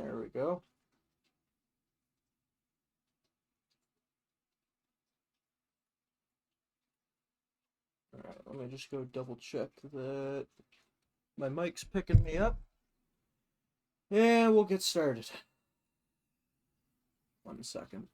There we go. Alright, let me just go double check that my mic's picking me up. And we'll get started. 1 second.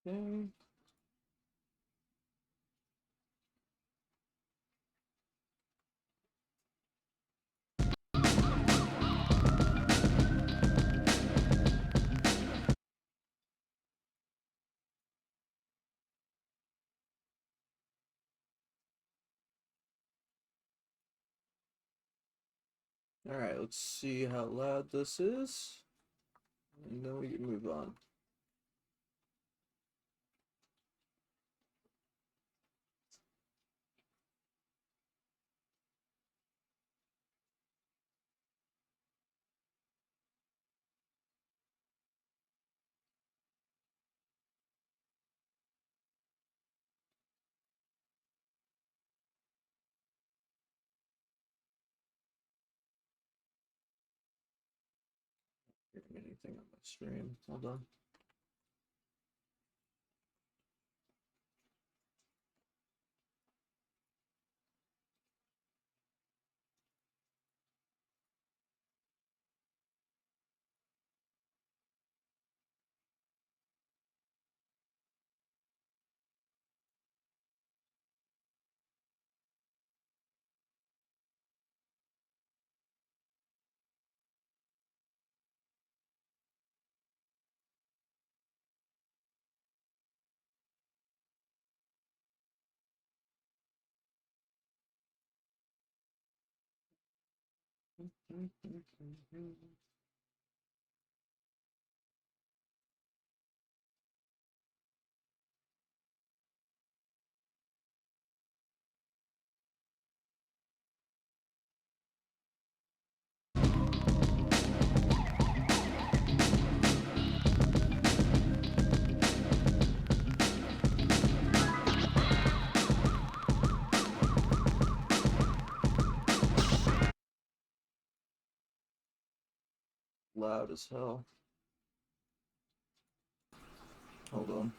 Okay. Alright, let's see how loud this is. And then we can move on. Anything on my stream? Hold on. Loud as hell. Hold on.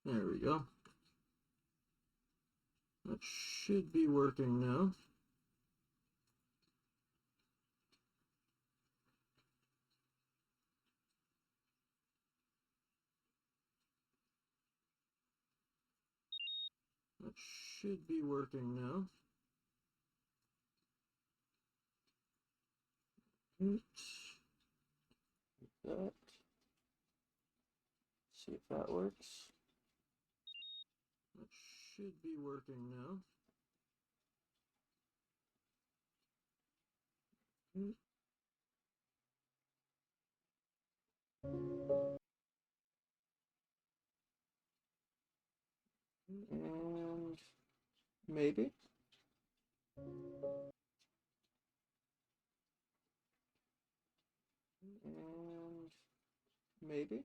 There we go. That should be working now. That should be working now. Oops. That. See if that works. That should be working now. And maybe. And maybe.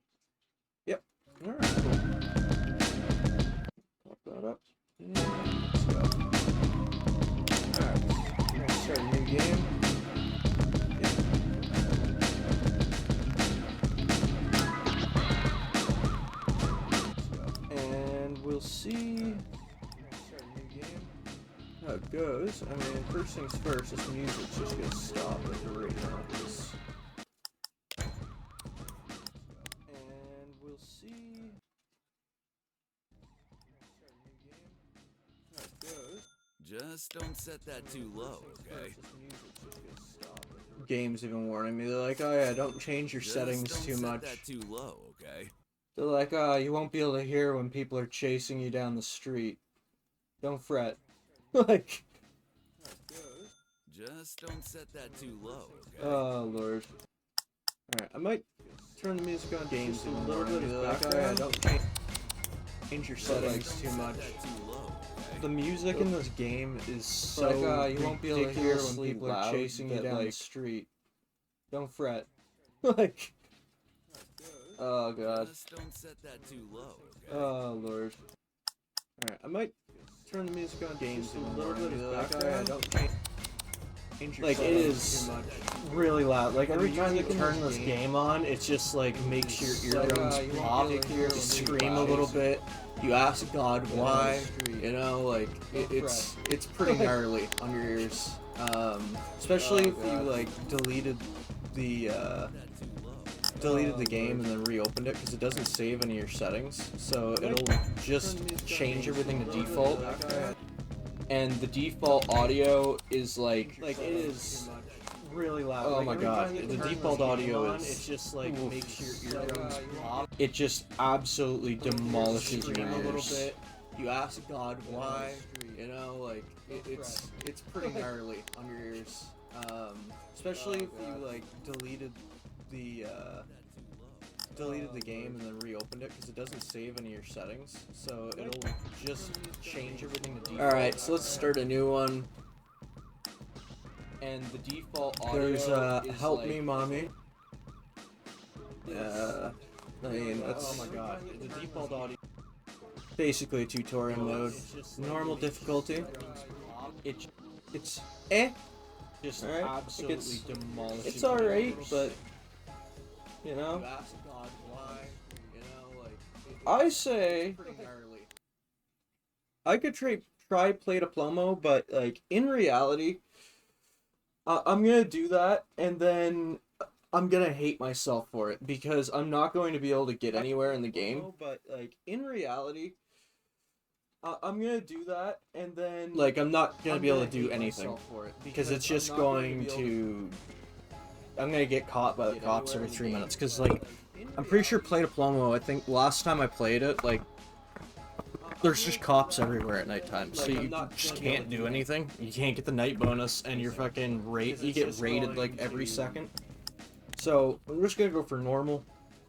Yep. Alright, cool. Pop that up. And let's go. Alright. We're gonna start a new game. And we'll see how it goes. I mean, first things first, this music's just gonna stop like right now. And we'll see how it goes. Just don't set that too low, okay? Game's even warning me. They're like, oh yeah, don't change your settings too much. Just don't set that too low, okay? They're like, oh, you won't be able to hear when people are chasing you down the street. Don't fret. Like... Just don't set that too low, okay? Oh, Lord. Alright, I might turn the music on games a little bit. Like, oh yeah, don't change your settings too much. The music in this game is so like, you won't be able to hear when people are chasing you down the street. Don't fret. Like... Oh, God. Just don't set that too low, okay? Oh, Lord. Alright, I might turn the music on games a little bit. Like, oh yeah, don't change your Like, it is really loud. Like, every time you music in turn this this game game on, it just, like, makes your It's like, eardrums you won't pop. be able to hear You when scream people a little chase bit. You ask God you down the why. street. You know, like, Don't it's pretty gnarly on your ears. Especially Oh, if you, God. like, deleted the game and then reopened it, because it doesn't save any of your settings. So it'll just change everything to default. And the default audio is like it is really loud. Oh Like, my every God, time you the turn default this game audio on, is- it's just like Oof. makes your eardrums you pop. It just absolutely demolishes your Scream a little ears. bit. You ask God why, street. you know, like Don't it's pretty gnarly on your ears. Especially if you like deleted the game and then reopened it, because it doesn't save any of your settings. So it'll just change everything to default. Alright, so let's start a new one. And the default audio There's is Help like, Me Mommy. I mean, oh that's my God, the default audio. basically a tutorial mode. It's just like Normal makes your difficulty. eardrums pop. It It's eh. just Alright, I think absolutely demolishes. It's your alright, ears. but you know, You ask God why, you know, like I say pretty gnarly. I could try Play Diplomo, but like in reality, I'm gonna do that, and then I'm gonna hate myself for it because I'm not going to be able to get anywhere in the game. But like in reality, I'm gonna do that, and then like I'm not gonna be able to do hate anything myself for it because it's I'm just not going be able to. I'm gonna get caught by the get cops anywhere every in the 3 game. minutes because like I'm pretty sure Play Diplomo. I think last time I played it, like there's just cops everywhere at nighttime, so Like, you I'm not just gonna be able can't to do do anything. You can't get the night bonus, and you're fucking Because you it's get just raided like going every to- second. So we're just gonna go for normal.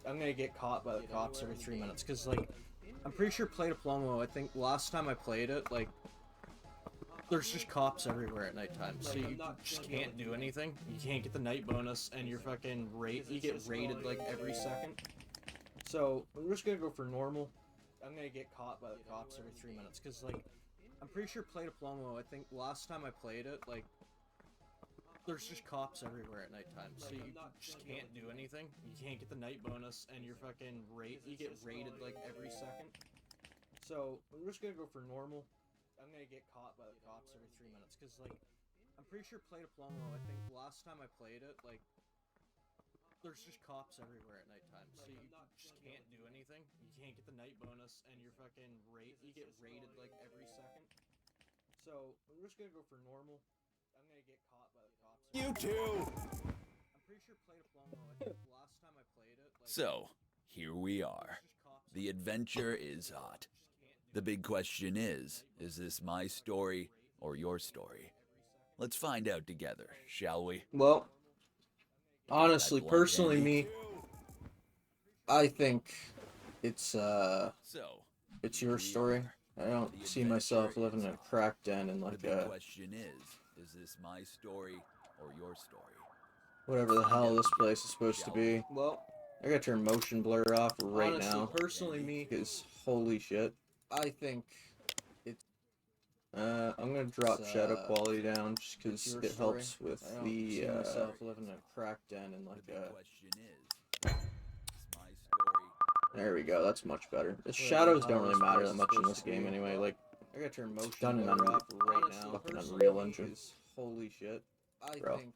I'm gonna get caught by the cops every 3 minutes because like I'm pretty sure Play Diplomo. I think last time I played it, like there's just cops everywhere at nighttime, so Like, you I'm not just gonna be can't able to do do anything. You can't get the night bonus, and you're fucking you get raided like every second. So we're just gonna go for normal. I'm gonna get caught by the cops every 3 minutes because like I'm pretty sure Play Diplomo. I think last time I played it, like there's just cops everywhere at nighttime, so you just can't do anything. You can't get the night bonus, and you're fucking you get raided like every second. So we're just gonna go for normal. I'm gonna get caught by the cops every 3 minutes because like I'm pretty sure Play Diplomo. I think last time I played it, like there's just cops everywhere at nighttime, so you just can't do anything. You can't get the night bonus, and you're fucking you get raided like every second. So we're just gonna go for normal. I'm gonna get caught by the cops. You too! I'm pretty sure Play Diplomo. I think last time I played it, like So, here we are. there's just cops. The adventure is hot. The big question is this my story or your story? Let's find out together, shall we? Well, honestly, That blunt personally, handy? me, I think it's So, it's here your we story. are. I The don't see myself adventure living is in a on. crack den in The like big a question is this my story or your story? whatever the Find hell out this together, place is supposed to shall be. we? Well, I gotta turn motion blur off right Honestly, now. personally, me, Because holy shit. I think it's I'm gonna drop shadow quality down just because it helps with the myself living in a crack den in The like big a question is my story? there we go, that's much better. The Whatever shadows the don't hell really this matter place that is much in supposed this to game be. anyway, like I gotta turn motion done in blur off right honestly, now. fucking Personally, Unreal me, Engine. Holy shit. I Bro. think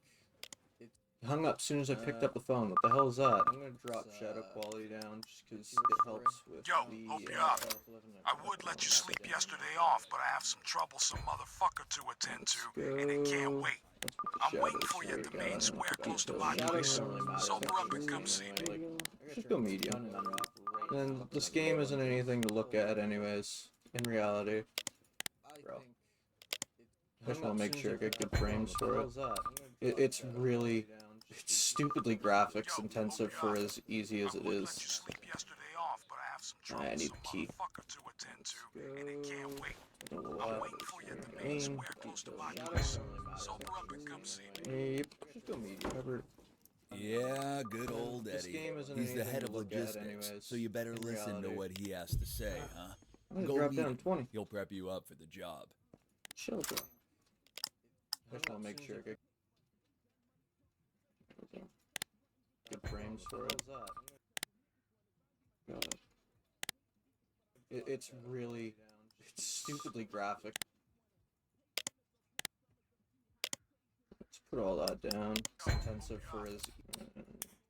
it hung up as soon as I picked up the phone. What the hell is that? I'm gonna drop shadow quality down just because it helps with Yo, the hope you're up. I would crack let you den. sleep yesterday off, but I have some troublesome motherfucker to attend to, and it can't wait. I'm waiting for you at the main square close to my place. Sober up and come see me. Just go medium. And this game isn't anything to look at anyways, in reality. Bro. I just want to make sure I get good frames for it. It's really, it's stupidly graphics intensive for as easy as it I would let you is. sleep yesterday off, but I have some I need troublesome the key. motherfucker to attend to, and it can't wait. I don't know I'm what. waiting for you at the main square close to my place. Sober up and come see me. Yep. Just go medium. Whatever. Yeah, good old This Eddie. game isn't He's the anything head to of look at logistics, anyways, so you better in listen to reality. what he has to say, huh? I'm gonna Go drop meet down him. 20. He'll prep you up for the job. Chill, bro. I just want to make sure I get good frames for it. God. It's really, it's stupidly graphic. Let's put all that down. It's intensive for as,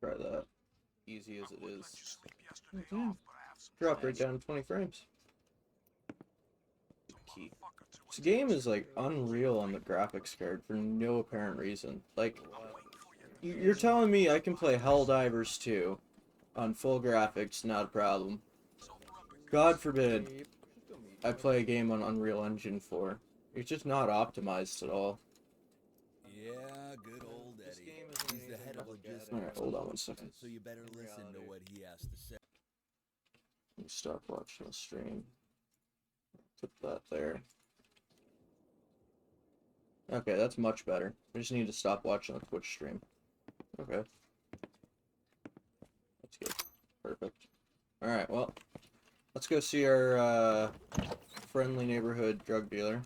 try that, easy as it Would is. let you sleep yesterday off, but I have some Drop right down to 20 frames. Key. motherfucker to This game is like unreal on the graphics card for no apparent reason. Like, you're telling me I can play Helldivers 2 on full graphics, not a problem. God forbid I play a game on Unreal Engine 4. It's just not optimized at all. Yeah, good old Eddie. He's the head of logistics. Alright, hold on one second. So you better listen to what he has to say. Let me stop watching the stream. Put that there. Okay, that's much better. I just need to stop watching the Twitch stream. Okay. That's good. Perfect. Alright, well, let's go see our friendly neighborhood drug dealer.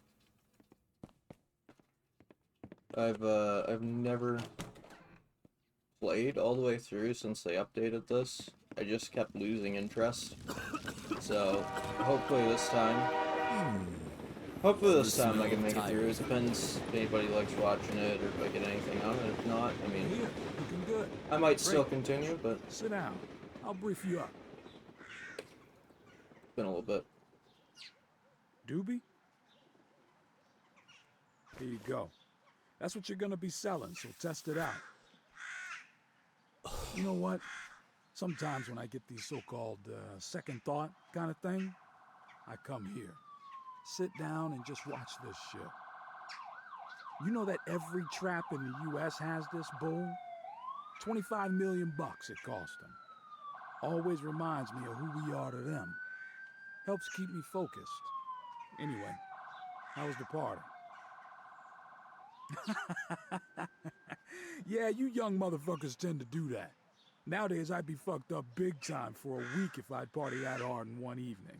I've never played all the way through since they updated this. I just kept losing interest. So, hopefully this time I can make it through. It depends if anybody likes watching it or if I get anything out of it. If not, I mean, Here, looking good. I might still continue, but Sit down. I'll brief you up. it's been a little bit. Doobie? Here you go. That's what you're gonna be selling, so test it out. You know what? Sometimes when I get these so-called second thought kind of thing, I come here. Sit down and just watch this shit. You know that every trap in the U.S. has this bull? 25 million bucks it cost them. Always reminds me of who we are to them. Helps keep me focused. Anyway, how was the party? Yeah, you young motherfuckers tend to do that. Nowadays, I'd be fucked up big time for a week if I'd party that hard in one evening.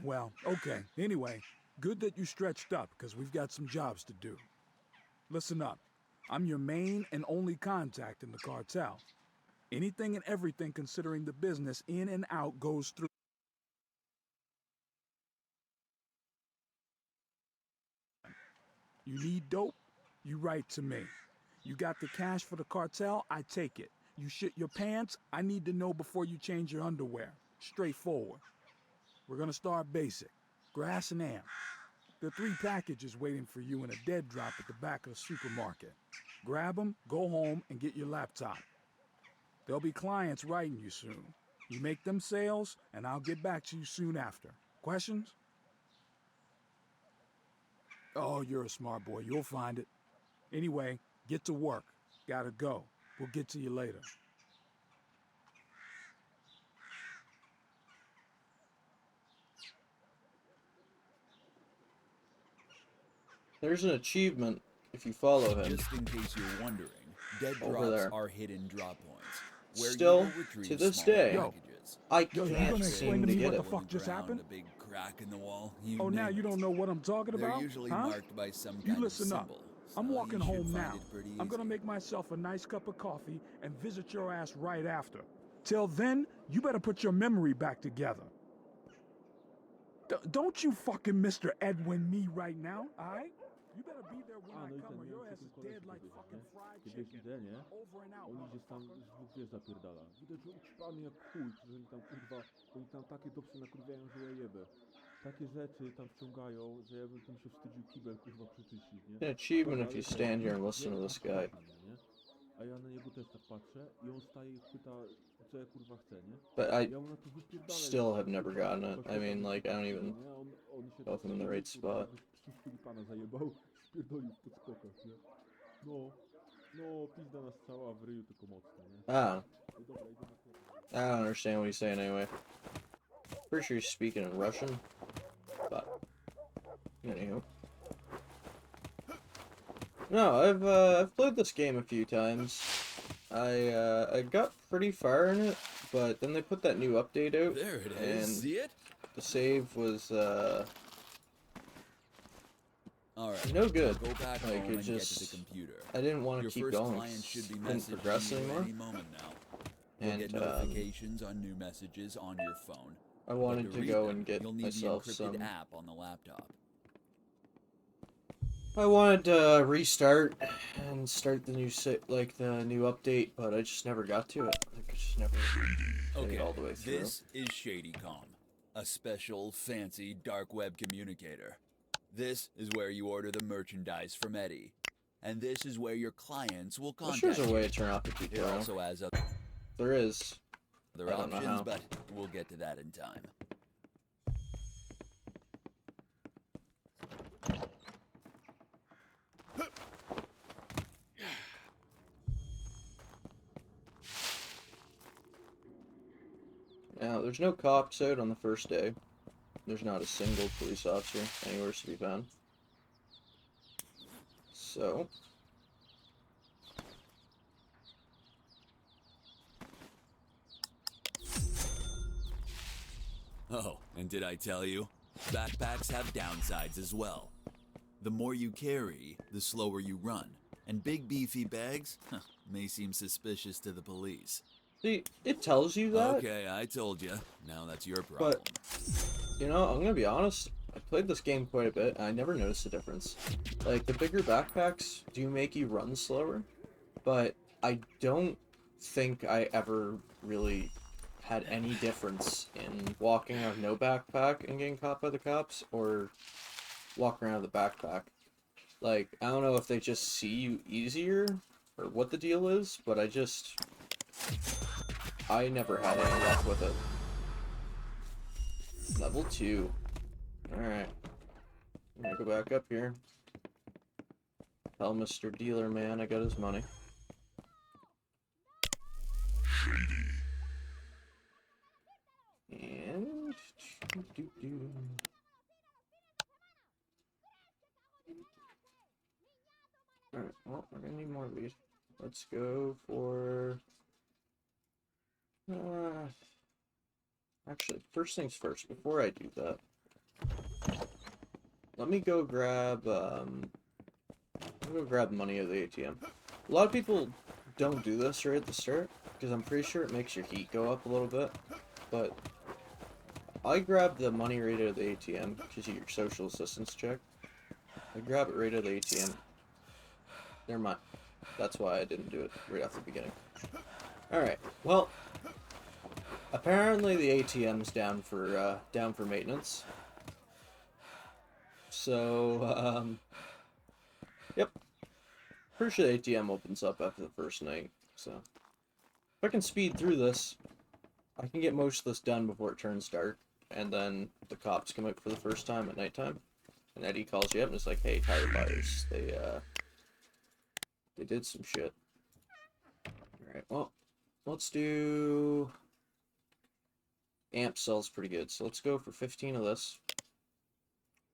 Well, okay. Anyway, good that you stretched up, because we've got some jobs to do. Listen up. I'm your main and only contact in the cartel. Anything and everything considering the business in and out goes through. You need dope? You write to me. You got the cash for the cartel? I take it. You shit your pants? I need to know before you change your underwear. Straightforward. We're gonna start basic. Grass and amp. There are 3 packages waiting for you in a dead drop at the back of the supermarket. Grab them, go home, and get your laptop. There'll be clients writing you soon. You make them sales, and I'll get back to you soon after. Questions? Oh, you're a smart boy. You'll find it. Anyway, get to work. Gotta go. We'll get to you later. There's an achievement if you follow him. Just in case you're wondering, dead Over drops there. are hidden drop points. Where Still, you will retrieve to this small day, packages. I Yo, you can't gonna seem explain to to me get what it. the fuck just Ground, happened? A big crack in the wall. You Oh, now name you it. don't know what I'm talking They're about? usually huh? marked by some You kind listen of up. symbol. I'm so walking you should home find now. it pretty I'm gonna easy. make myself a nice cup of coffee and visit your ass right after. Till then, you better put your memory back together. Don't you fucking Mr. Edwin me right now, alright? You better be there when I come or your ass is dead like fucking fried Kiedy chicken. idę, nie? Over and out, Oni gdzieś tam z dwóch wiesz zapierdala. Widać, że ućpany jak chuj, że oni tam kurwa, oni tam takie dopsy nakurwiają, że ja jebę. Takie rzeczy tam wciągają, że ja bym tym się wstydził kibel kurwa przyczyścić, nie? An achievement Dobra, if you ale stand here and nie, listen to this patrz guy. na mnie, nie? A ja na niego też tak patrzę i on staje i pyta, co ja kurwa chcę, nie? But I Ja mu na to wypierdalaj. still have never gotten it. I mean, like, I don't even Nie? On się know if I'm in the right spot. jakbyś tulipana zajebał, spierdolił w podskokach, nie? No, pizda na strzała w ryju tylko mocno, nie? Ah, No dobra, idziemy na I don't understand what he's saying anyway. Pretty sure he's speaking in Russian, but anywho. No, I've played this game a few times. I got pretty far in it, but then they put that new update out, There it and is. See it? the save was All right. no good. Go back Like, home it and get to just- the computer. I didn't want to Your keep first going. client should be Didn't messaging progress you anymore. any moment now. You'll And get notifications on new messages on your phone. I But wanted to read go them, and get you'll need myself the encrypted some. app on the laptop. I wanted to restart and start the new the new update, but I just never got to it. I just never made Okay, it all the way through. this is ShadyCom, a special, fancy dark web communicator. This is where you order the merchandise from Eddie, and this is where your clients will I'm contact sure there's a you. way to turn off the It tutorial. also has There is. other I don't know options, how. but we'll get to that in time. Now, there's no cops out on the first day. There's not a single police officer anywhere to be found. So, Oh, and did I tell you? Backpacks have downsides as well. The more you carry, the slower you run. And big beefy bags may seem suspicious to the police. see, it tells you that, Okay, I told you. Now that's your problem. but, you know, I'm gonna be honest, I played this game quite a bit, and I never noticed a difference. Like, the bigger backpacks do make you run slower, but I don't think I ever really had any difference in walking out of no backpack and getting caught by the cops, or walking around with a backpack. Like, I don't know if they just see you easier, or what the deal is, but I never had any luck with it. Level 2. Alright. I'm gonna go back up here. Tell Mr. Dealer Man I got his money. And... Alright, well, we're gonna need more of these. Let's go for... actually, first things first, before I do that, let me go grab, money at the ATM. A lot of people don't do this right at the start, because I'm pretty sure it makes your heat go up a little bit, but I grab the money right out of the ATM, because you get your social assistance check. I grab it right out of the ATM. Never mind. That's why I didn't do it right off the beginning. Alright, well, apparently the ATM's down for maintenance. So, yep. Pretty sure the ATM opens up after the first night, so. If I can speed through this, I can get most of this done before it turns dark, and then the cops come out for the first time at nighttime. And Eddie calls you up and is like, hey, tire buyers, they did some shit. Alright, well, let's do... Amp sells pretty good, so let's go for 15 of this.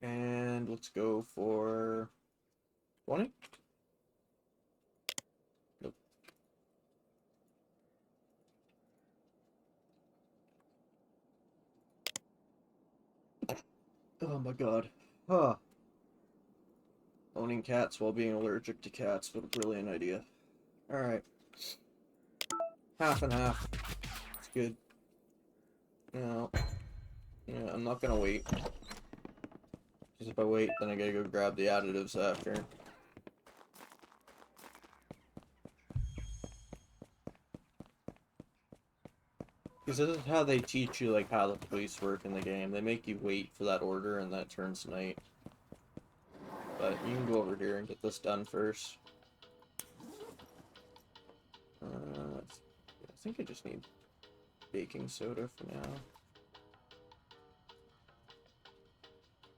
And let's go for 20? Nope. Oh my god. Huh. Owning cats while being allergic to cats, but a brilliant idea. Alright. Half and half. It's good. No. Yeah, I'm not gonna wait. Because if I wait, then I gotta go grab the additives after. Because this is how they teach you, like, how the police work in the game. They make you wait for that order, and that turns night. But you can go over here and get this done first. I think I just need baking soda for now.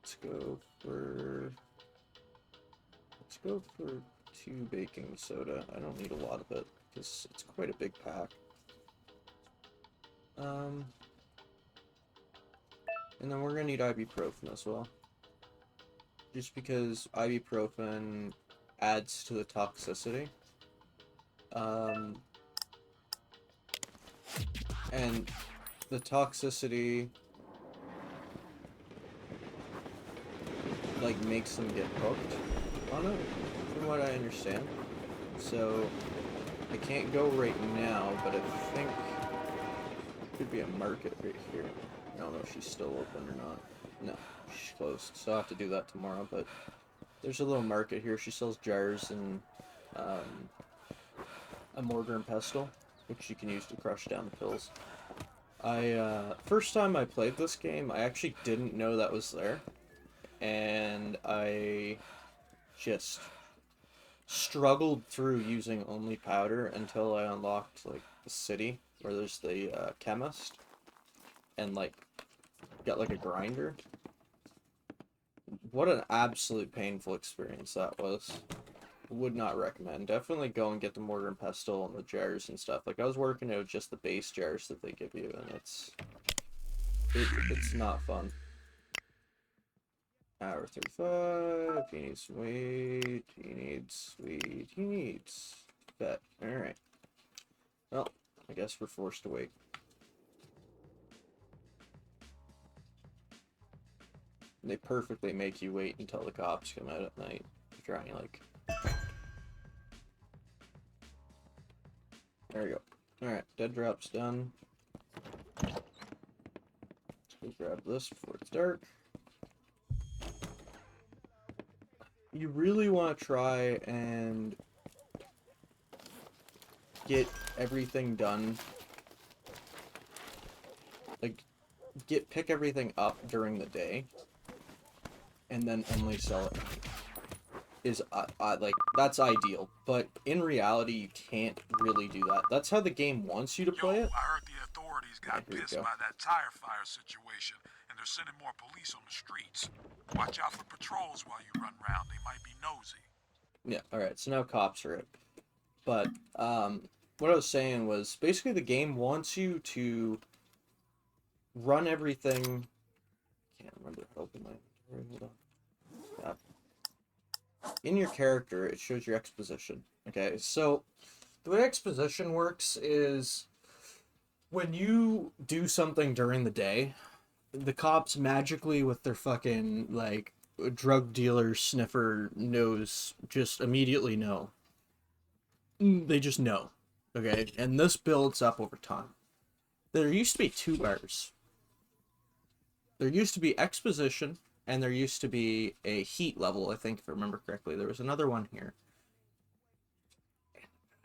Let's go for 2 baking soda. I don't need a lot of it because it's quite a big pack. And then we're gonna need ibuprofen as well. Just because ibuprofen adds to the toxicity. And the toxicity like makes them get hooked on it, from what I understand. So I can't go right now, but I think could be a market right here. I don't know if she's still open or not. No, she's closed, so I'll have to do that tomorrow, but there's a little market here. She sells jars and a mortar and pestle, which you can use to crush down the pills. First time I played this game, I actually didn't know that was there, and I just struggled through using only powder until I unlocked, like, the city, where there's the chemist, and, like, got, like, a grinder. What an absolute painful experience that was. Would not recommend. Definitely go and get the mortar and pestle and the jars and stuff. Like, I was working out just the base jars that they give you, and it's not fun. Hour 35, he needs some weed, he needs weed, he needs vet. Alright. Well, I guess we're forced to wait. They perfectly make you wait until the cops come out at night. Trying, like... There we go. Alright, dead drop's done. Let's go grab this before it's dark. You really want to try and get everything done. Like, pick everything up during the day, and then only sell it. Is like, that's ideal, but in reality you can't really do that. That's how the game wants you to play it. I heard the authorities got pissed by that tire fire situation, and they're sending more police on the streets. Watch out for patrols while you run around. They might be nosy. Yeah, alright, so now cops are it. But, what I was saying was, basically the game wants you to run everything... Can't remember how to open my... Hold on. In your character, it shows your exposition. Okay, so the way exposition works is when you do something during the day, the cops magically, with their fucking, like, drug dealer sniffer nose, just immediately know. They just know. Okay, and this builds up over time. There used to be 2 bars. There used to be exposition, and there used to be a heat level, I think, if I remember correctly. There was another one here.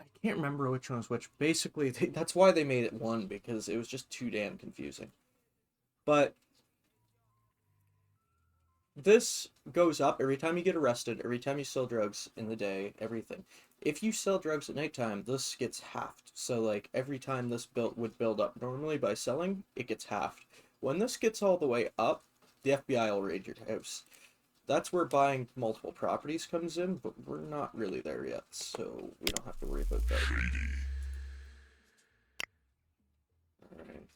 I can't remember which one was which. Basically, that's why they made it 1, because it was just too damn confusing. But this goes up every time you get arrested, every time you sell drugs in the day, everything. If you sell drugs at nighttime, this gets halved. So, like, every time this would build up normally by selling, it gets halved. When this gets all the way up, the FBI will raid your house. that's where buying multiple properties comes in, but we're not really there yet, so we don't have to worry about that. Alright,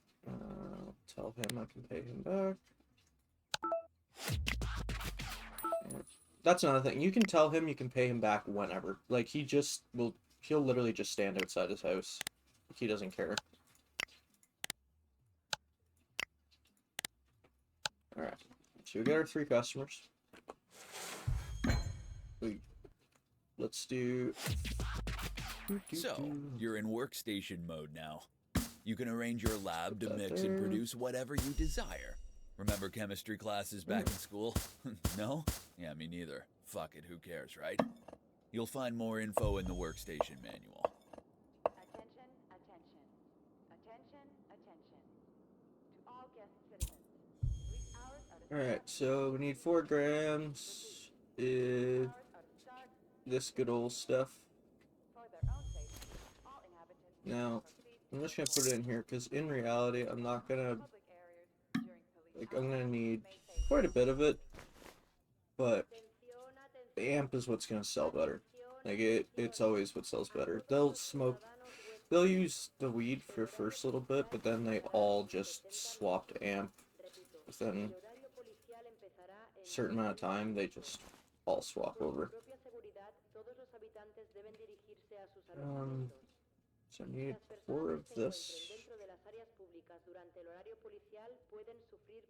tell him I can pay him back. That's another thing. You can tell him you can pay him back whenever. Like, he'll literally just stand outside his house. He doesn't care. Alright, so we got our 3 customers. Let's do... So, you're in workstation mode now. You can arrange your lab to mix and produce whatever you desire. Remember chemistry classes back in school? No? Yeah, me neither. Fuck it, who cares, right? You'll find more info in the workstation manual. Attention, attention. Attention, attention. To all guest citizens. Police hours are to Alright, so we need 4 grams. This good old stuff. for their own safety. All inhabitants Now, proceed I'm just gonna put it in here, because in reality, I'm not gonna... public areas during police Like, I'm gonna hours. need quite a bit of it. But the amp is what's gonna sell better. Like, it's always what sells better. They'll use the weed for the first little bit, but then they all just swap to amp. Within a certain amount of time, they just all swap over. So I need 4 of this.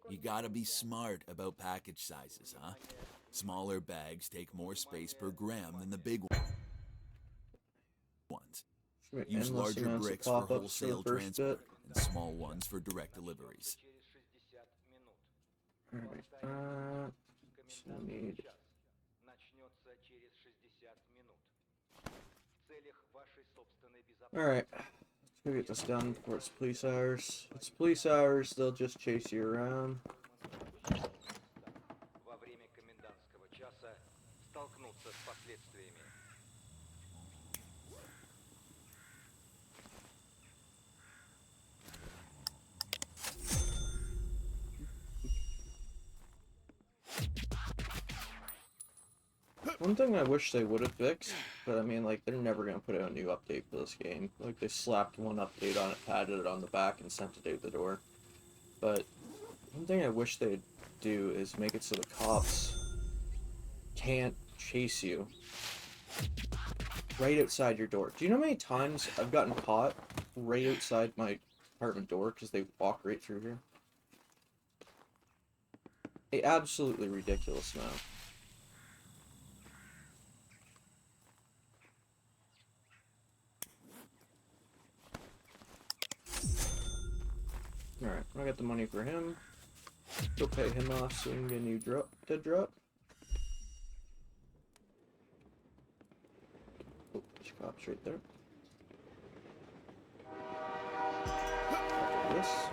You gotta be smart about package sizes, huh? Smaller bags take more space per gram than the big ones. Use Endless larger amounts of bricks for pop-ups wholesale the first transport bit. and small ones for direct deliveries. Alright, so I need... Alright, let's go get this done before it's police hours. If it's police hours, they'll just chase you around. Во время комендантского часа столкнуться с последствиями. One thing I wish they would have fixed, but I mean, like, they're never gonna put out a new update for this game. Like, they slapped one update on it, padded it on the back, and sent it out the door. But one thing I wish they'd do is make it so the cops can't chase you right outside your door. Do you know how many times I've gotten caught right outside my apartment door because they walk right through here? A absolutely ridiculous amount. Alright, I got the money for him. Go pay him off so we can get a new dead drop. Oh, there's cops right there. After this.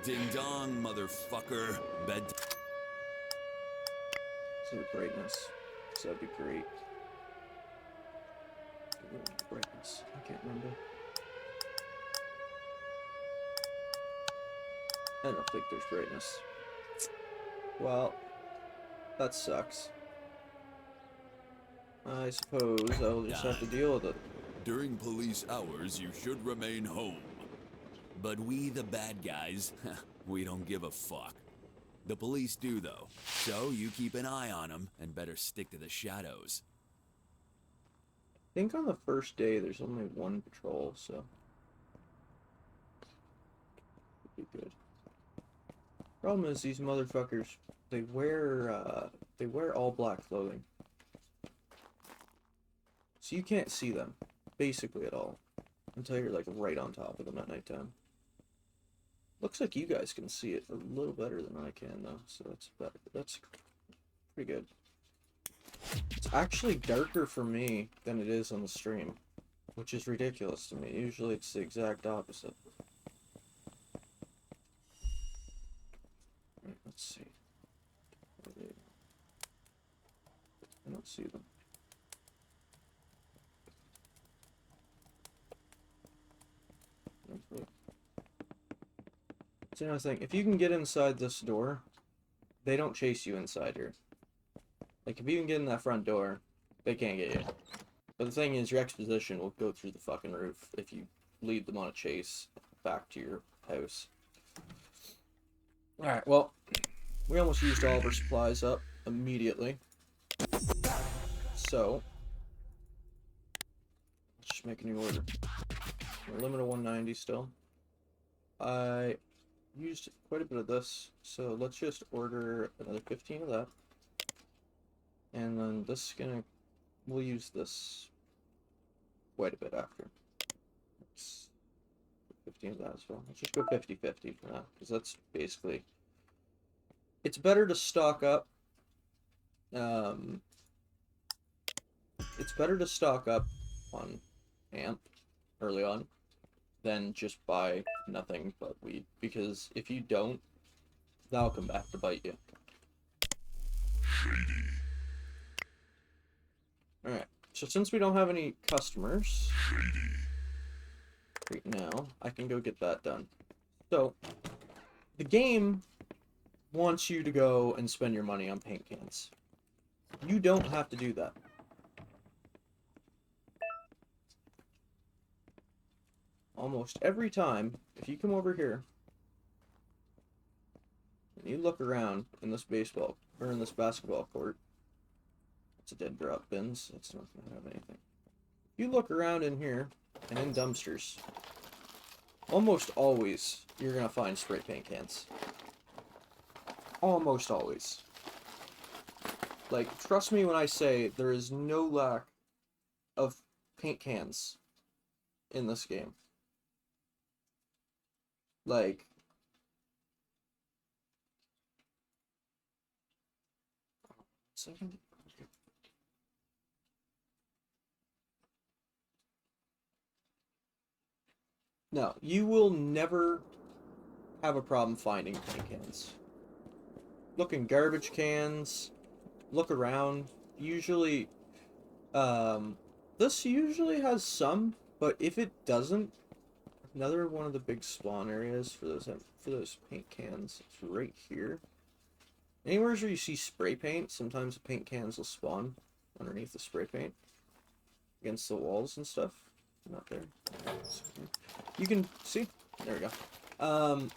Ding dong, motherfucker. Bed. So the brightness. So that'd be great. Brightness. I can't remember. I don't think there's brightness. Well, that sucks. I suppose I'll just have to deal with it. During police hours, you should remain home. But we, the bad guys, we don't give a fuck. The police do, though. So you keep an eye on them and better stick to the shadows. I think on the first day there's only 1 patrol, so it'd be good. Problem is these motherfuckers, they wear all black clothing. So you can't see them, basically at all, until you're like right on top of them at nighttime. Looks like you guys can see it a little better than I can though, so that's pretty good. It's actually darker for me than it is on the stream, which is ridiculous to me. Usually it's the exact opposite. Right, let's see. I don't see them. So another thing, if you can get inside this door, they don't chase you inside here. Like, if you can get in that front door, they can't get you. But the thing is, your exposition will go through the fucking roof if you lead them on a chase back to your house. Alright, well, we almost used all of our supplies up immediately. So, let's just make a new order. We're limited to 190 still. I used quite a bit of this, so let's just order another 15 of that. And then this is gonna, we'll use this quite a bit after. Let's 15 of that as well. Let's just go 50-50 for now, because that's basically, it's better to stock up. It's better to stock up on amp early on than just buy nothing but weed, because if you don't, that'll come back to bite you. Alright, so since we don't have any customers right now, I can go get that done. So, the game wants you to go and spend your money on paint cans. You don't have to do that. Almost every time, if you come over here, and you look around in this baseball, or in this basketball court, it's a dead drop bins, it's not going to have anything. You look around in here, and in dumpsters, almost always, you're going to find spray paint cans. Almost always. Like, trust me when I say there is no lack of paint cans in this game. Like, second. No, you will never have a problem finding paint cans. Look in garbage cans, look around. Usually, this usually has some, but if it doesn't, another one of the big spawn areas for those paint cans is right here. Anywhere where you see spray paint, sometimes the paint cans will spawn underneath the spray paint against the walls and stuff. Not there. You can see. There we go.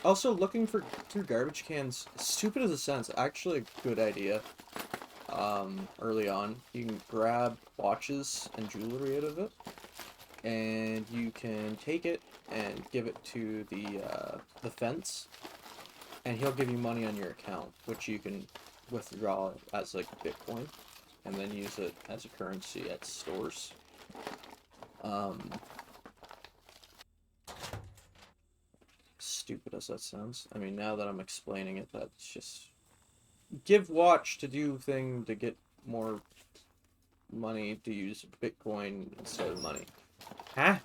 Also, looking through garbage cans, stupid as it sounds, actually a good idea. Early on, you can grab watches and jewelry out of it, and you can take it and give it to the fence, and he'll give you money on your account, which you can withdraw as like Bitcoin, and then use it as a currency at stores. Stupid as that sounds. I mean, now that I'm explaining it, that's just give watch to do thing to get more money to use Bitcoin instead of money. Huh?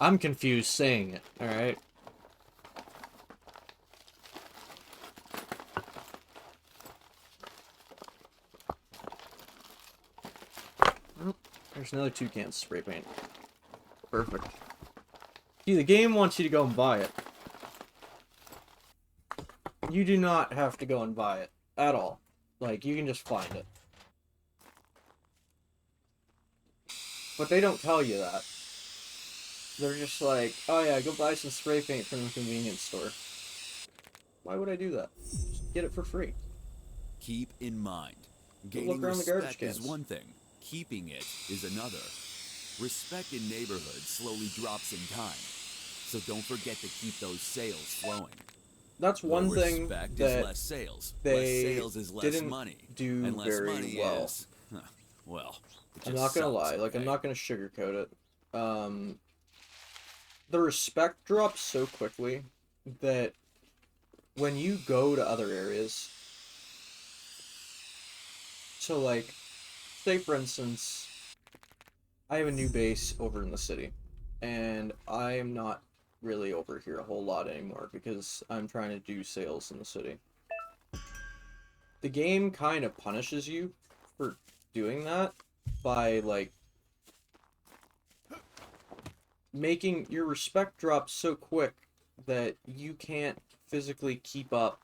I'm confused saying it, alright? Oh, there's another 2 cans of spray paint. Perfect. See, the game wants you to go and buy it. You do not have to go and buy it at all. Like, you can just find it. But they don't tell you that. They're just like, oh yeah, go buy some spray paint from the convenience store. Why would I do that? Just get it for free. Keep in mind, Look gaining around the garbage respect is cans. one thing, keeping it is another. Respect in neighborhoods slowly drops in time, so don't forget to keep those sales flowing. That's one More thing respect that is less sales. they Less sales is less didn't money. do and less very money well. is, well, it I'm just not gonna sucks, lie, like, I'm okay? not gonna sugarcoat it. The respect drops so quickly that when you go to other areas, so like, say for instance, I have a new base over in the city, and I am not really over here a whole lot anymore because I'm trying to do sales in the city. The game kind of punishes you for doing that by, like, making your respect drop so quick that you can't physically keep up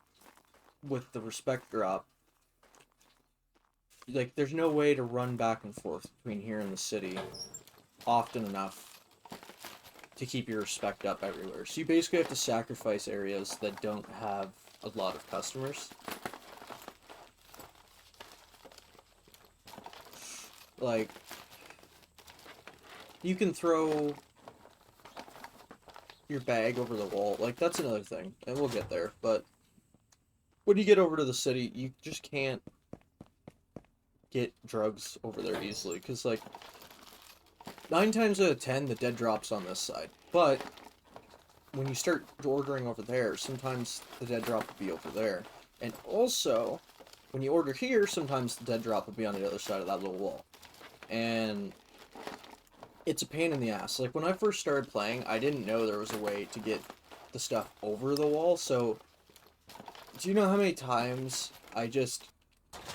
with the respect drop like, there's no way to run back and forth between here and the city often enough to keep your respect up everywhere. So you basically have to sacrifice areas that don't have a lot of customers. Like, you can throw your bag over the wall. Like, that's another thing, and we'll get there. But when you get over to the city, you just can't get drugs over there easily. Because, like, 9 times out of 10, the dead drop's on this side. But when you start ordering over there, sometimes the dead drop will be over there. And also, when you order here, sometimes the dead drop will be on the other side of that little wall. And it's a pain in the ass. Like, when I first started playing, I didn't know there was a way to get the stuff over the wall. So, do you know how many times I just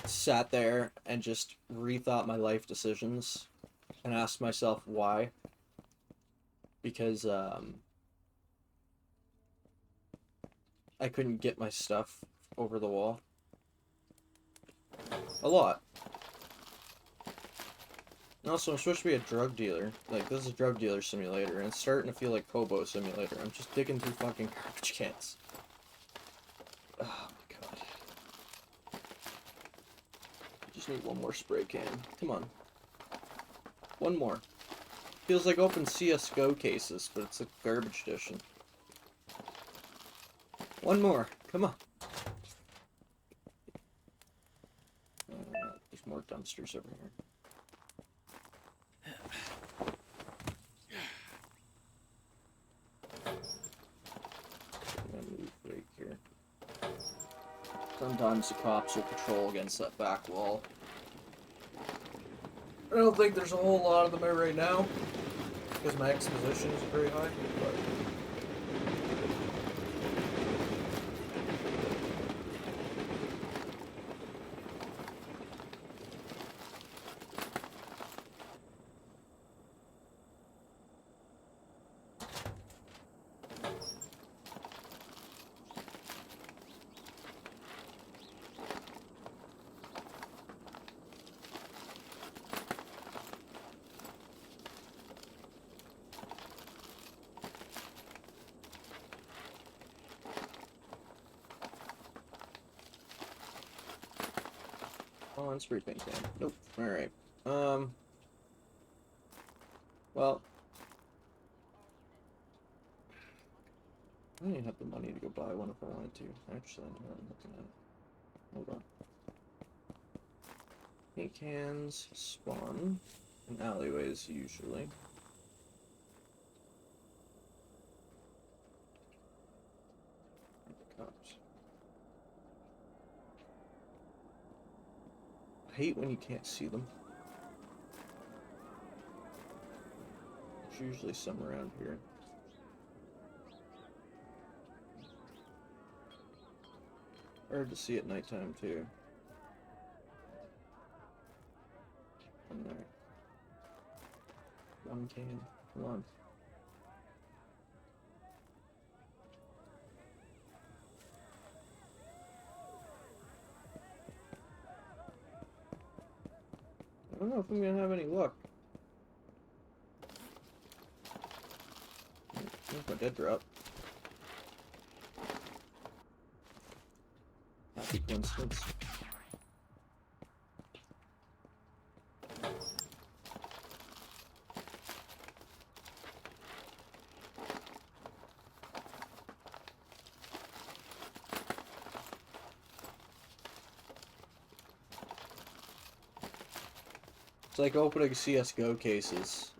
sat there and just rethought my life decisions and asked myself why? Because, I couldn't get my stuff over the wall. A lot. And also, I'm supposed to be a drug dealer. Like, this is a drug dealer simulator, and it's starting to feel like Kobo Simulator. I'm just digging through fucking garbage cans. Oh my god. I just need one more spray can. Come on. One more. Feels like open CSGO cases, but it's a garbage edition. One more. Come on. There's more dumpsters over here. Right here. Sometimes the cops will patrol against that back wall. I don't think there's a whole lot of them there right now, because my exposition is very high, but... Oh, and spray paint can. Nope. Alright. Well. I don't even have the money to go buy one if I wanted to. Actually, I'm looking at it. Hold on. Paint cans spawn in alleyways, usually. Cops. I hate when you can't see them. There's usually some around here. Hard to see at nighttime too. One there. One can. Come on. I don't know if I'm gonna have any luck. There's my dead drop. Happy coincidence. It's like opening CSGO cases.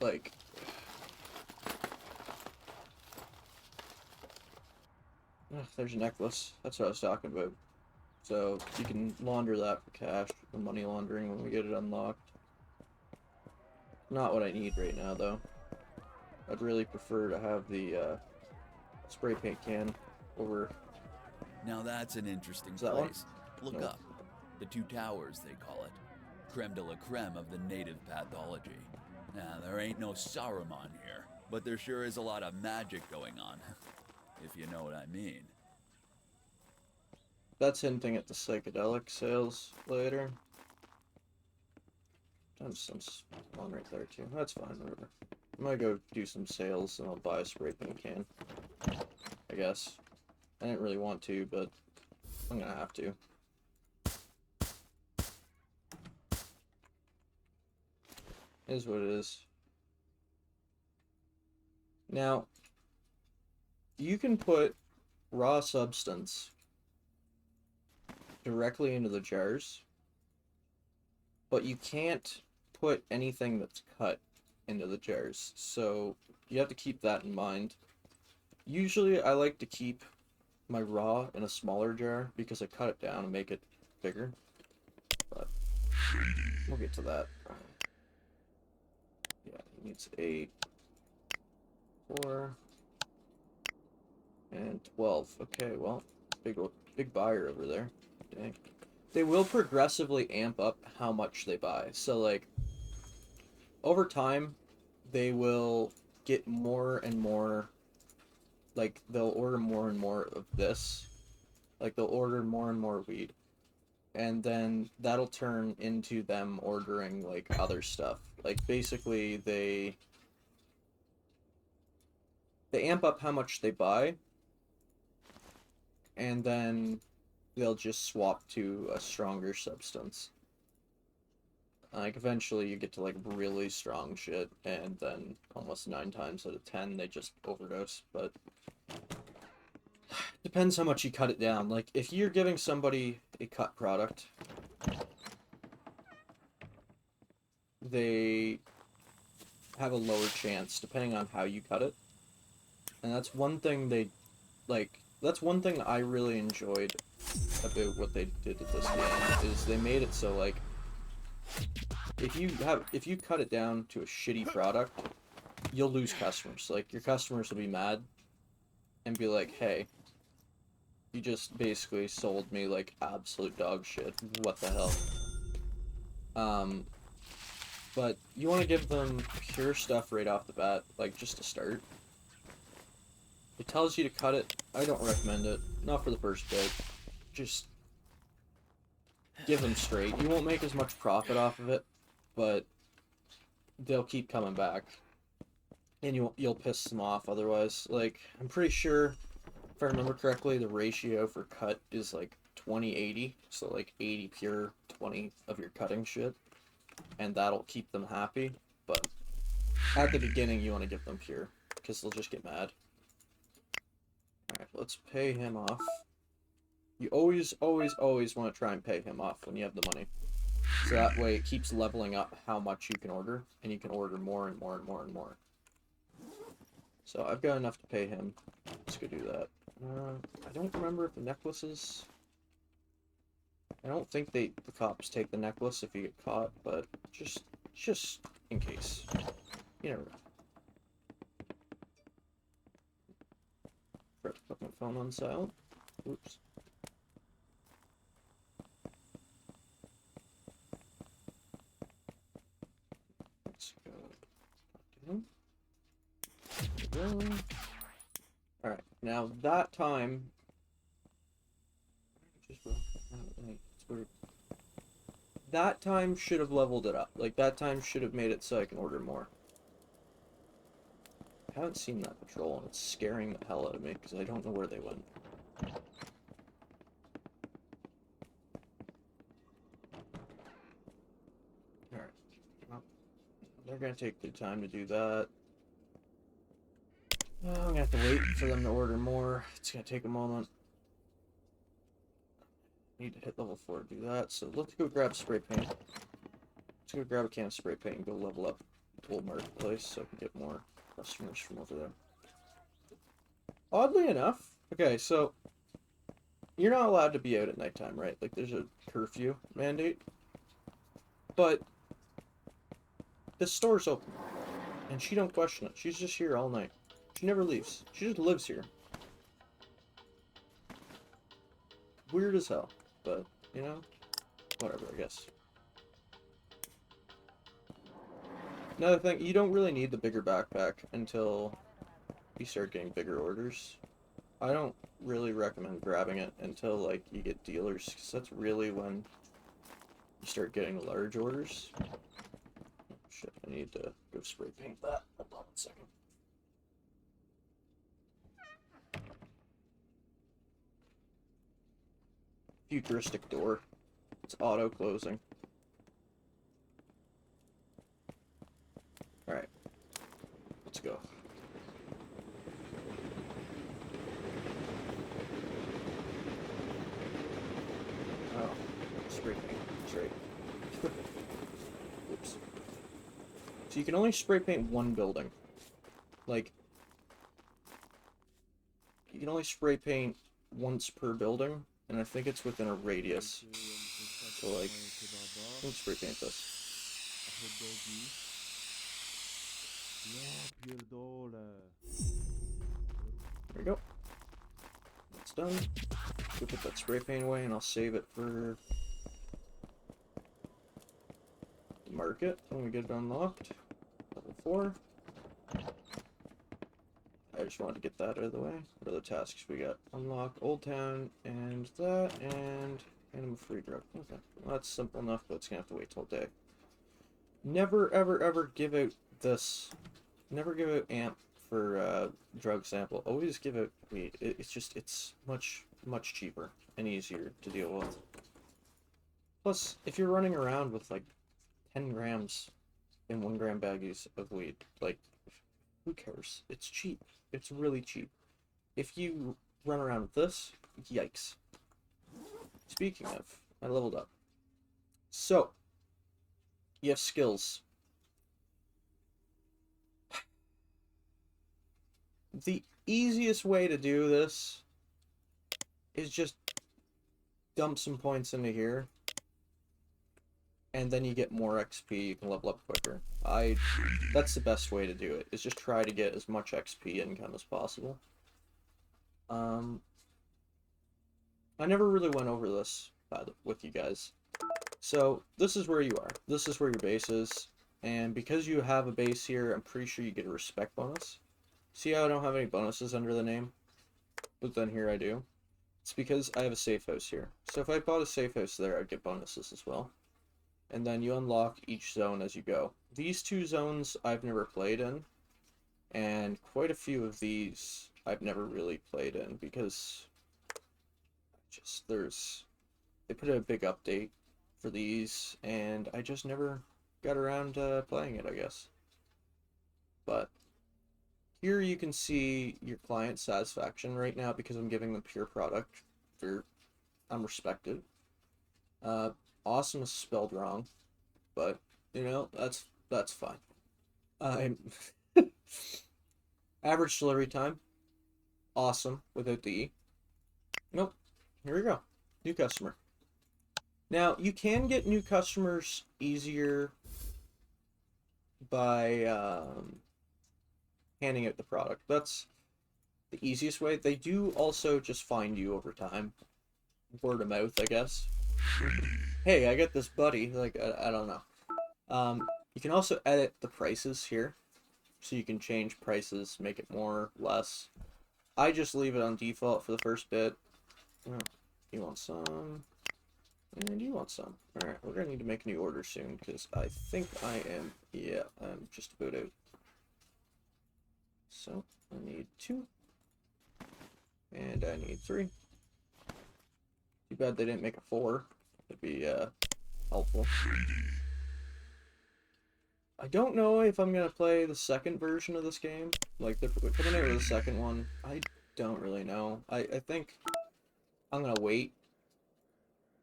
Like... Ugh, there's a necklace. That's what I was talking about. So, you can launder that for cash, for money laundering when we get it unlocked. Not what I need right now, though. I'd really prefer to have the, spray paint can over... Now that's an interesting Is that one? place. Look Nope. up. The Two Towers, they call it. Creme de la creme of the native pathology. Now, there ain't no Saruman here, but there sure is a lot of magic going on. If you know what I mean. that's hinting at the psychedelic sales later. Some one right there too. That's fine, whatever. I might go do some sales and I'll buy a spray paint can. I guess. I didn't really want to, but I'm gonna have to. It is what it is. Now, you can put raw substance directly into the jars, but you can't put anything that's cut into the jars, so you have to keep that in mind. Usually I like to keep my raw in a smaller jar because I cut it down and make it bigger, but we'll get to that. Yeah, it needs 8, 4, and 12. Okay, well, big buyer over there. Dang. They will progressively amp up how much they buy. So, like, over time, they will get more and more, like, they'll order more and more of this. Like, they'll order more and more weed. And then that'll turn into them ordering, like, other stuff. Like, basically, they amp up how much they buy, and then they'll just swap to a stronger substance. Like, eventually you get to, like, really strong shit, and then almost 9 times out of 10 they just overdose, but depends how much you cut it down. Like, if you're giving somebody a cut product, they have a lower chance, depending on how you cut it. And that's one thing that's one thing I really enjoyed about what they did with this game, is they made it so, like, if you cut it down to a shitty product, you'll lose customers. Like, your customers will be mad and be like, hey, you just basically sold me, like, absolute dog shit. What the hell? But you want to give them pure stuff right off the bat, like, just to start. It tells you to cut it. I don't recommend it. Not for the first bit. Just give them straight. You won't make as much profit off of it, but they'll keep coming back. And you'll piss them off otherwise. Like, I'm pretty sure, if I remember correctly, the ratio for cut is like 20-80. So like 80 pure, 20 of your cutting shit. And that'll keep them happy. But at the beginning, you want to give them pure, because they'll just get mad. Alright, let's pay him off. You always want to try and pay him off when you have the money. So that way it keeps leveling up how much you can order, and you can order more and more and more and more. So I've got enough to pay him. Let's go do that. I don't remember if the necklaces... I don't think the cops take the necklace if you get caught, but just in case. You never know. Forgot to put my phone on silent. Oops. Let's go. There we go. Alright, now that time... That time should have leveled it up. Like, that time should have made it so I can order more. I haven't seen that patrol, and it's scaring the hell out of me, because I don't know where they went. Alright. Well, they're gonna take their time to do that. I'm gonna have to wait for them to order more. It's gonna take a moment. Need to hit level 4 to do that, so let's go grab spray paint. Let's go grab a can of spray paint and go level up the old marketplace so I can get more customers from over there. Oddly enough, okay, so you're not allowed to be out at nighttime, right? Like, there's a curfew mandate. But the store's open, and she don't question it. She's just here all night. She never leaves. She just lives here. Weird as hell. But, you know, whatever, I guess. Another thing, you don't really need the bigger backpack until you start getting bigger orders. I don't really recommend grabbing it until like you get dealers, because that's really when you start getting large orders. Oh, shit, I need to go spray paint that. Hold on 1 second. Futuristic door. It's auto closing. Alright. Let's go. Oh, spray paint. That's right. Oops. So you can only spray paint one building. Like, you can only spray paint once per building, and I think it's within a radius. So like, let's spray paint this. A hot dogi. Ja pierdolę. There we go. That's done. Go put that spray paint away, and I'll save it for the market when we get it unlocked. Level 4. I just wanted to get that out of the way. What other tasks we got? Unlock Old Town, and that, and animal free drug. Okay, well, that's simple enough, but it's gonna have to wait till day. Never, ever, ever give out this. Never give out amp for drug sample. Always give out weed. It's much cheaper and easier to deal with. Plus, if you're running around with like 10 grams in 1 gram baggies of weed, like, who cares? It's cheap. It's really cheap. If you run around with this, yikes. Speaking of, I leveled up. So, you have skills. The easiest way to do this is just dump some points into here, and then you get more XP. You can level up quicker. That's the best way to do it, is just try to get as much XP income as possible. I never really went over this with you guys. So this is where you are. This is where your base is, and because you have a base here, I'm pretty sure you get a respect bonus. See how I don't have any bonuses under the name? But then here I do. It's because I have a safe house here. So if I bought a safe house there, I'd get bonuses as well. And then you unlock each zone as you go. These 2 zones I've never played in, and quite a few of these I've never really played in because they put a big update for these, and I just never got around to playing it, I guess. But here you can see your client satisfaction right now because I'm giving them pure product. I'm respected. Awesome is spelled wrong, but you know, that's fine. Average delivery time, awesome without the E. Nope. Here we go. New customer. Now you can get new customers easier by handing out the product. That's the easiest way. They do also just find you over time. Word of mouth, I guess. Hey, I got this buddy. Like, I don't know. You can also edit the prices here. So you can change prices, make it more, less. I just leave it on default for the first bit. Oh, you want some? And you want some. Alright, we're going to need to make a new order soon, because I think I'm just about out. So, I need 2. And I need 3. Too bad they didn't make a 4. That'd be, helpful. I don't know if I'm gonna play the second version of this game. Like, they're coming out with the second one. I don't really know. I think I'm gonna wait.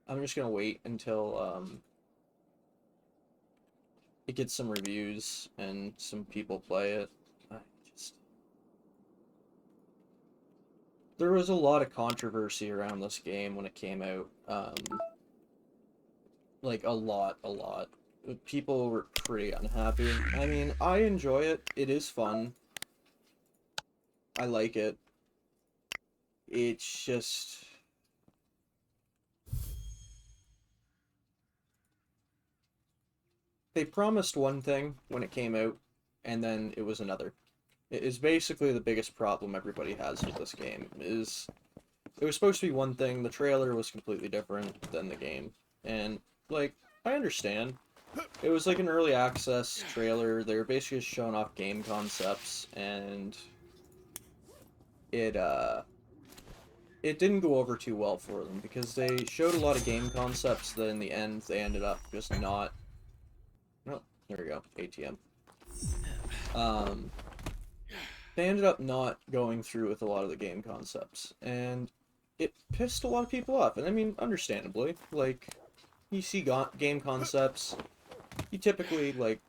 I'm just gonna wait until, it gets some reviews and some people play it. There was a lot of controversy around this game when it came out. Like, a lot. People were pretty unhappy. I mean, I enjoy it. It is fun. I like it. It's just... They promised one thing when it came out, and then it was another. is basically the biggest problem everybody has with this game. Is it was supposed to be one thing, the trailer was completely different than the game. And, like, I understand. It was like an early access trailer, they were basically just showing off game concepts, and it didn't go over too well for them, because they showed a lot of game concepts that in the end they ended up just not... Oh, there we go, ATM. They ended up not going through with a lot of the game concepts, and it pissed a lot of people off, and I mean, understandably. Like, you see game concepts, you typically, like,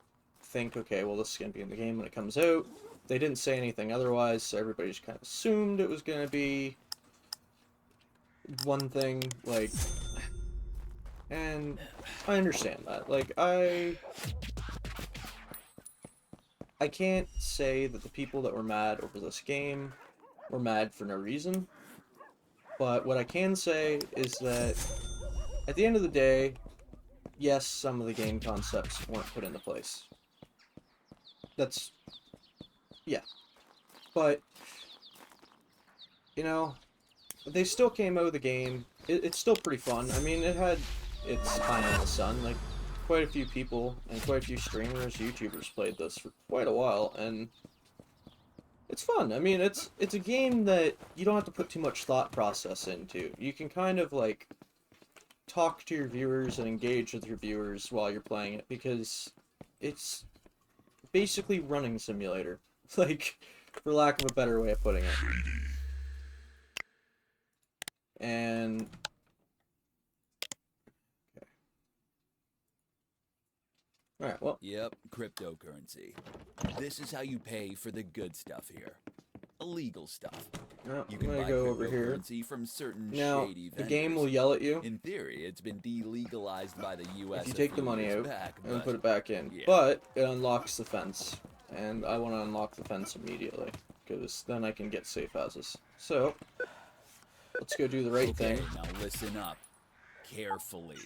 think, okay, well, this is going to be in the game when it comes out. They didn't say anything otherwise, so everybody just kind of assumed it was going to be one thing, like, and I understand that. Like, I can't say that the people that were mad over this game were mad for no reason, but what I can say is that at the end of the day, yes, some of the game concepts weren't put into place. That's... yeah. But, you know, they still came out of the game. It's still pretty fun. I mean, it had its time in the sun. Like, quite a few people and quite a few streamers, YouTubers played this for quite a while, and it's fun. I mean, it's a game that you don't have to put too much thought process into. You can kind of, like, talk to your viewers and engage with your viewers while you're playing it, because it's basically running simulator. Like, for lack of a better way of putting it. And... okay. Alright, well... Yep, cryptocurrency. This is how you pay for the good stuff here. Illegal stuff. No, You I'm can gonna buy go over here. cryptocurrency from certain Now, shady the vendors. game will yell at you In theory, it's been delegalized by the U.S. if you take the money years out back, and but put it back in. yeah. But it unlocks the fence. And I want to unlock the fence immediately, because then I can get safe houses. So, let's go do the right Okay, thing. now listen up. Carefully.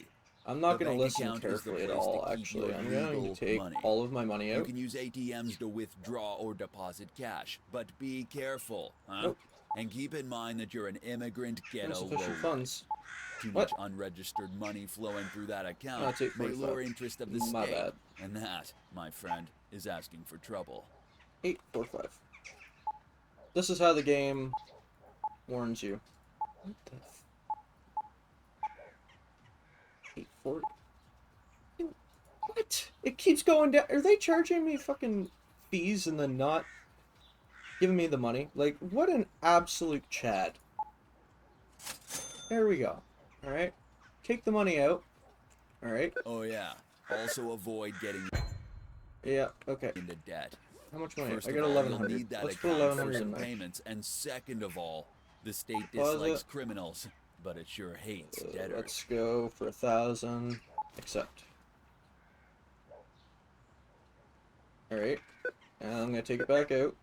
I'm not The going to bank listen account is the carefully at place to all, keep actually. your I'm going legal to take money. all of my money You out. can use ATMs to withdraw or deposit cash, but be careful, huh? Nope. And keep in mind that you're an immigrant ghetto Insufficient lowlife. funds. Too What? much unregistered money flowing through that account That's may 845. lure interest of the My state. bad. And that, my friend, is asking for trouble. 845. This is how the game warns you. What the f... 840? What? It keeps going down. Are they charging me fucking fees and then not giving me the money? Like, what an absolute Chad. There we go. Alright. Take the money out. Alright. Oh yeah. Also avoid getting Yeah, okay. into debt. How much money? First I of got all, you'll 1100. need that Let's put account 1100 for in some there. payments, and second of all, the state Pause dislikes it. criminals, but it sure hates debtors. Let's go for 1,000. Accept. Alright. And I'm gonna take it back out.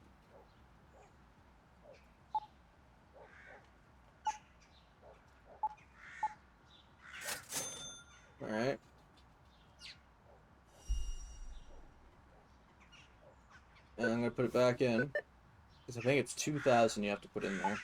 Alright. And I'm gonna put it back in. Because I think it's 2,000 you have to put in there.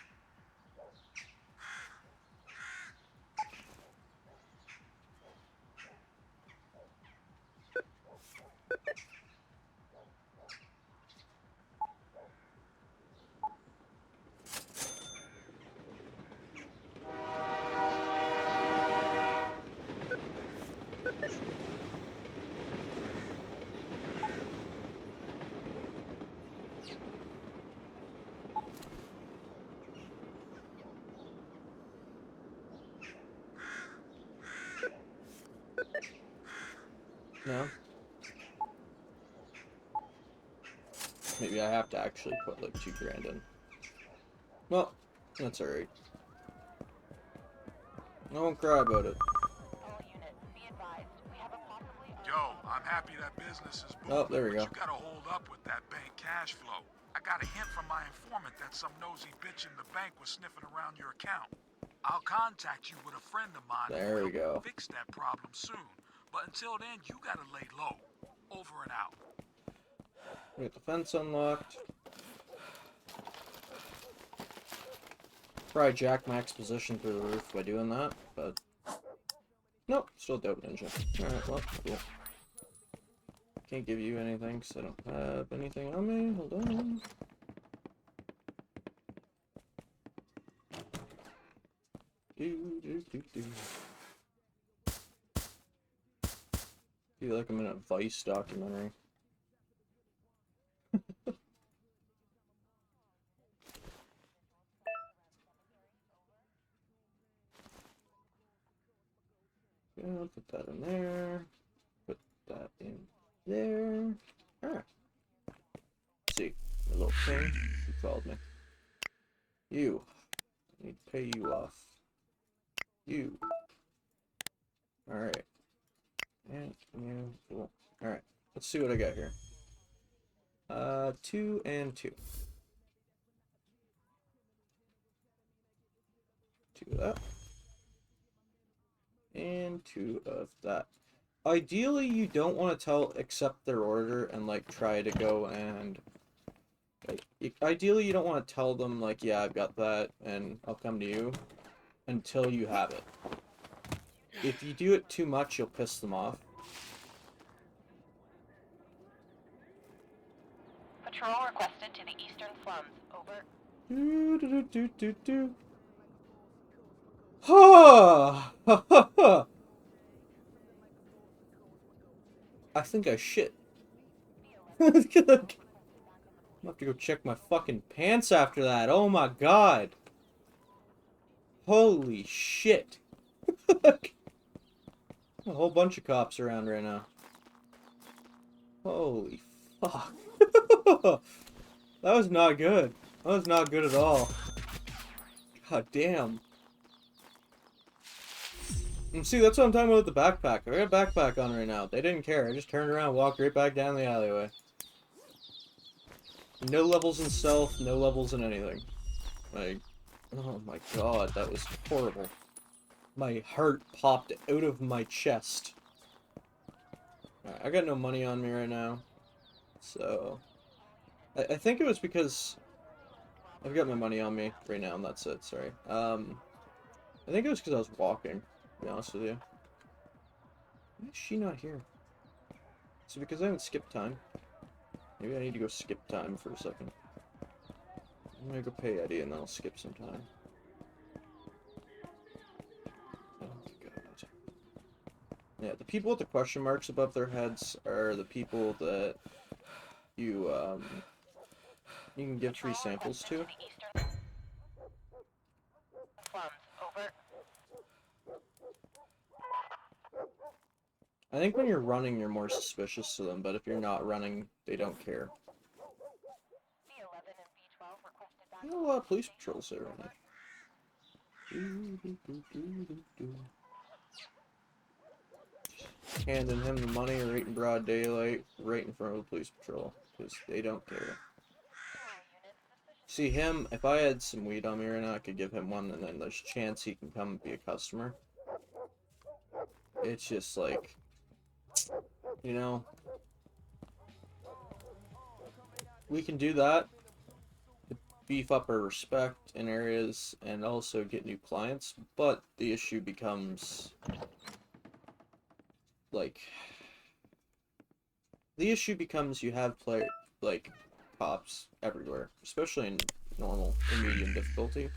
No? Maybe I have to actually put like 2 grand in. Well, that's alright. I won't cry about it. All units, be advised. We have a possibly Yo, I'm happy that business is booming. Oh, there we but go. You gotta hold up with that bank cash flow. I got a hint from my informant that some nosy bitch in the bank was sniffing around your account. I'll contact you with a friend of mine There who we will go. fix that problem soon. But until then, you gotta lay low. Over and out. We got the fence unlocked. Probably jack my exposition through the roof by doing that, but nope, still dope ninja. Alright, well, cool. Can't give you anything, because I don't have anything on me. Hold on. Do. Feel like I'm in a Vice documentary. Yeah, I'll put that in there. Put that in there. Alright. Let's see. My little king. You called me. You. I need to pay you off. You. Alright. And you. Cool. Alright. Let's see what I got here. 2 and 2. 2 of that. And 2 of that. Ideally, you don't want to accept their order and, like, try to go and... Ideally, you don't want to tell them, like, yeah, I've got that, and I'll come to you, until you have it. If you do it too much, you'll piss them off. Patrol requested to the eastern slums. Over. Do. Ha! Ha ha ha! I think I shit. I'm gonna have to go check my fucking pants after that. Oh my god. Holy shit. A whole bunch of cops around right now. Holy fuck. That was not good. That was not good at all. God damn. And see, that's what I'm talking about with the backpack. I got a backpack on right now. They didn't care. I just turned around, walked right back down the alleyway. No levels in stealth, no levels in anything. Like, oh my god, that was horrible. My heart popped out of my chest. Alright, I got no money on me right now. So... I think it was because... I've got my money on me right now, and that's it, sorry. I think it was because I was walking, to be honest with you. Why is she not here? So because I haven't skipped time. Maybe I need to go skip time for a second. I'm gonna go pay Eddie and then I'll skip some time. Oh my god. Yeah, the people with the question marks above their heads are the people that you can give free samples to. I think when you're running, you're more suspicious to them, but if you're not running, they don't care. There's a lot of police patrols there right now. Handing him the money right in broad daylight, right in front of the police patrol, because they don't care. See him, if I had some weed on me right now, I could give him one, and then there's a chance he can come and be a customer. It's just like... You know, we can do that to beef up our respect in areas and also get new clients, but the issue becomes like you have cops everywhere, especially in normal and medium difficulty.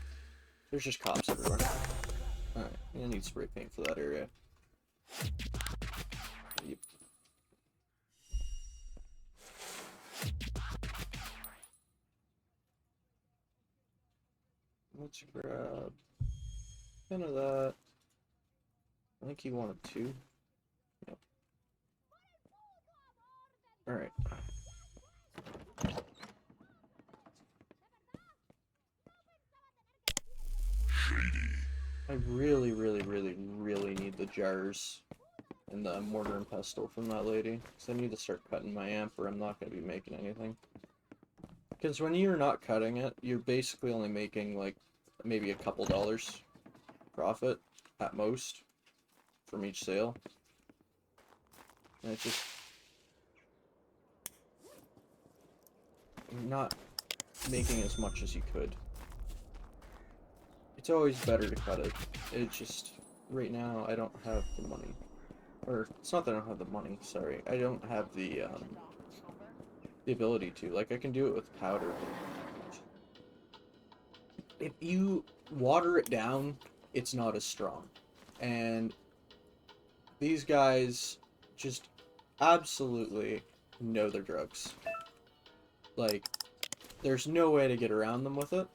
There's just cops everywhere. Alright, I need spray paint for that area. Yep. Let's grab 10 of that. I think he wanted 2. Yep. Alright. I really need the jars and the mortar and pestle from that lady. Because I need to start cutting my amp or I'm not going to be making anything. Because when you're not cutting it, you're basically only making, like, maybe a couple dollars profit, at most, from each sale. And it's just... You're not making as much as you could. It's always better to cut it. It just, right now, I don't have the money. Or, it's not that I don't have the money, sorry. I don't have the ability to. Like, I can do it with powder. If you water it down, it's not as strong. And these guys just absolutely know their drugs. Like, there's no way to get around them with it.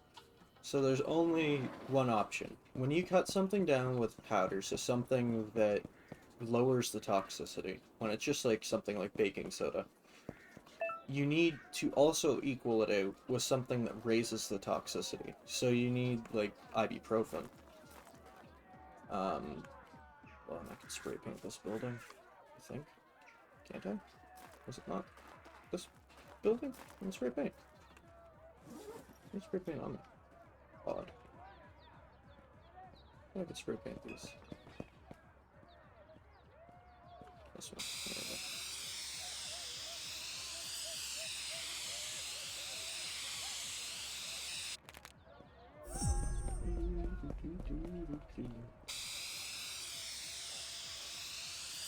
So there's only one option. When you cut something down with powder, so something that lowers the toxicity, when it's just like something like baking soda, you need to also equal it out with something that raises the toxicity. So you need like ibuprofen. Well, and I can spray paint this building, I think. Can't I? Was it not? This building? I can spray paint. I can spray paint on it. Odd. I could spray paint these. This one. There we go.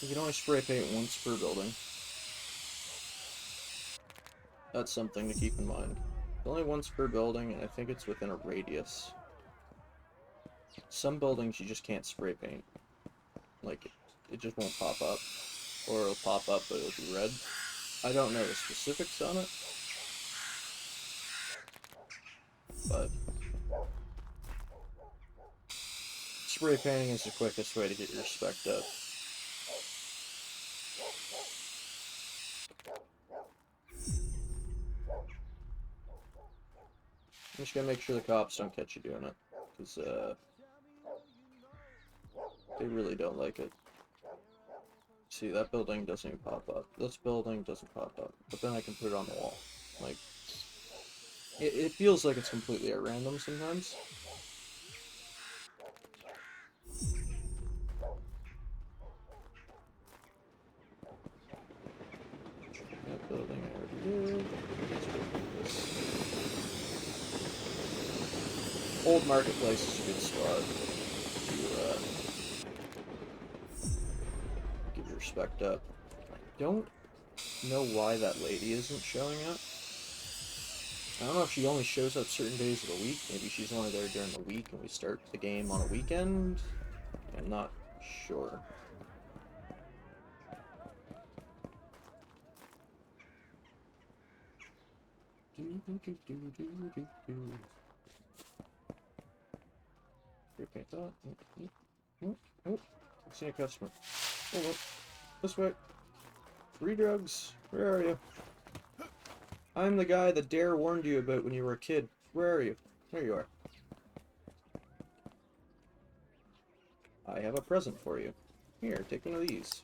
You can only spray paint once per building. That's something to keep in mind. Only once per building, and I think it's within a radius. Some buildings you just can't spray paint. Like, it just won't pop up. Or it'll pop up, but it'll be red. I don't know the specifics on it. But spray painting is the quickest way to get your spec up. I'm just gonna make sure the cops don't catch you doing it, because they really don't like it. See, that building doesn't even pop up. This building doesn't pop up, but then I can put it on the wall. Like, it feels like it's completely at random sometimes. That building I already did. Let's put this. Old Marketplace is a good spot to give your respect up. I don't know why that lady isn't showing up. I don't know if she only shows up certain days of the week. Maybe she's only there during the week and we start the game on a weekend. I'm not sure. Repaint that. Oh, I see a customer. Hold on. This way. Free drugs. Where are you? I'm the guy that Dare warned you about when you were a kid. Where are you? There you are. I have a present for you. Here, take one of these.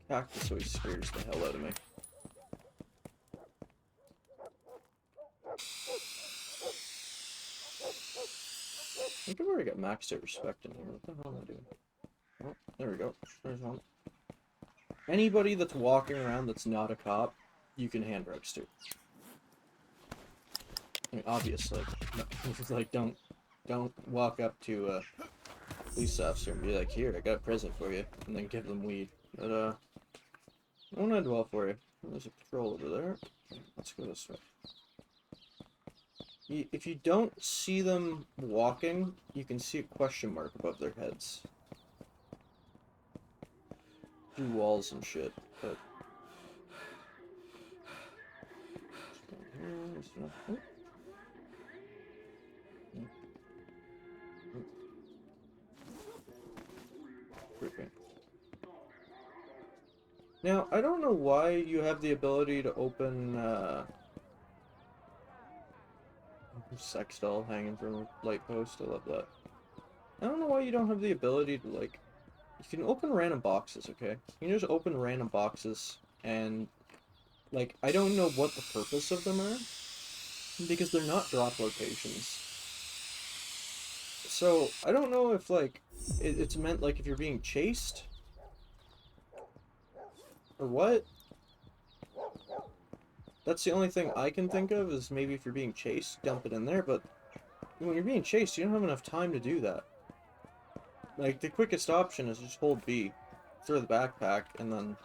Cactus always scares the hell out of me. I think I've already got maxed out respect in here. What the hell am I doing? Oh, there we go. There's one. Anybody that's walking around that's not a cop, you can hand drugs to. I mean, obviously. No, like, don't walk up to a police officer and be like, here, I got a present for you, and then give them weed. But, I won't end well for you. There's a patrol over there. Let's go this way. If you don't see them walking, you can see a question mark above their heads. Through walls and shit, but... Now, I don't know why you have the ability to open, sex doll hanging from a light post. I love that. I don't know why you don't have the ability to, like... You can open random boxes, okay? You can just open random boxes, and... Like, I don't know what the purpose of them are, because they're not drop locations. So, I don't know if, like, it's meant, like, if you're being chased... Or what? That's the only thing I can think of, is maybe if you're being chased, dump it in there, but when you're being chased, you don't have enough time to do that. Like, the quickest option is just hold B, throw the backpack, and then...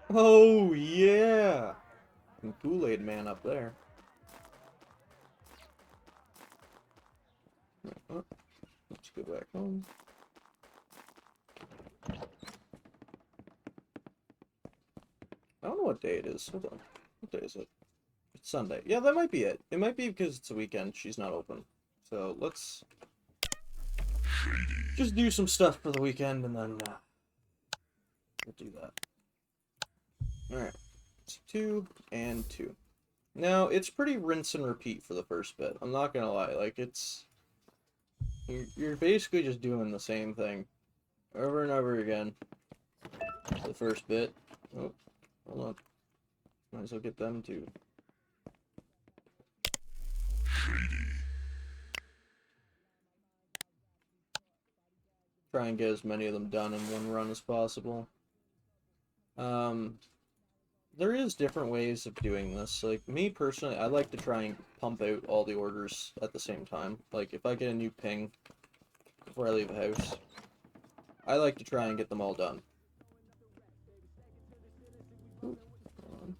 Oh, yeah! And Kool-Aid Man up there. Oh, let's go back home. I don't know what day it is. Hold on. What day is it? It's Sunday. Yeah, that might be it. It might be because it's a weekend. She's not open. So let's just do some stuff for the weekend, and then we'll do that. Alright. It's 2 and 2. Now, it's pretty rinse and repeat for the first bit. I'm not gonna lie. Like, it's... You're basically just doing the same thing over and over again. The first bit. Oh, hold on. Might as well get them too. Try and get as many of them done in one run as possible. There is different ways of doing this. Like, me personally, I like to try and pump out all the orders at the same time. Like, if I get a new ping before I leave the house, I like to try and get them all done. Ooh, hold on.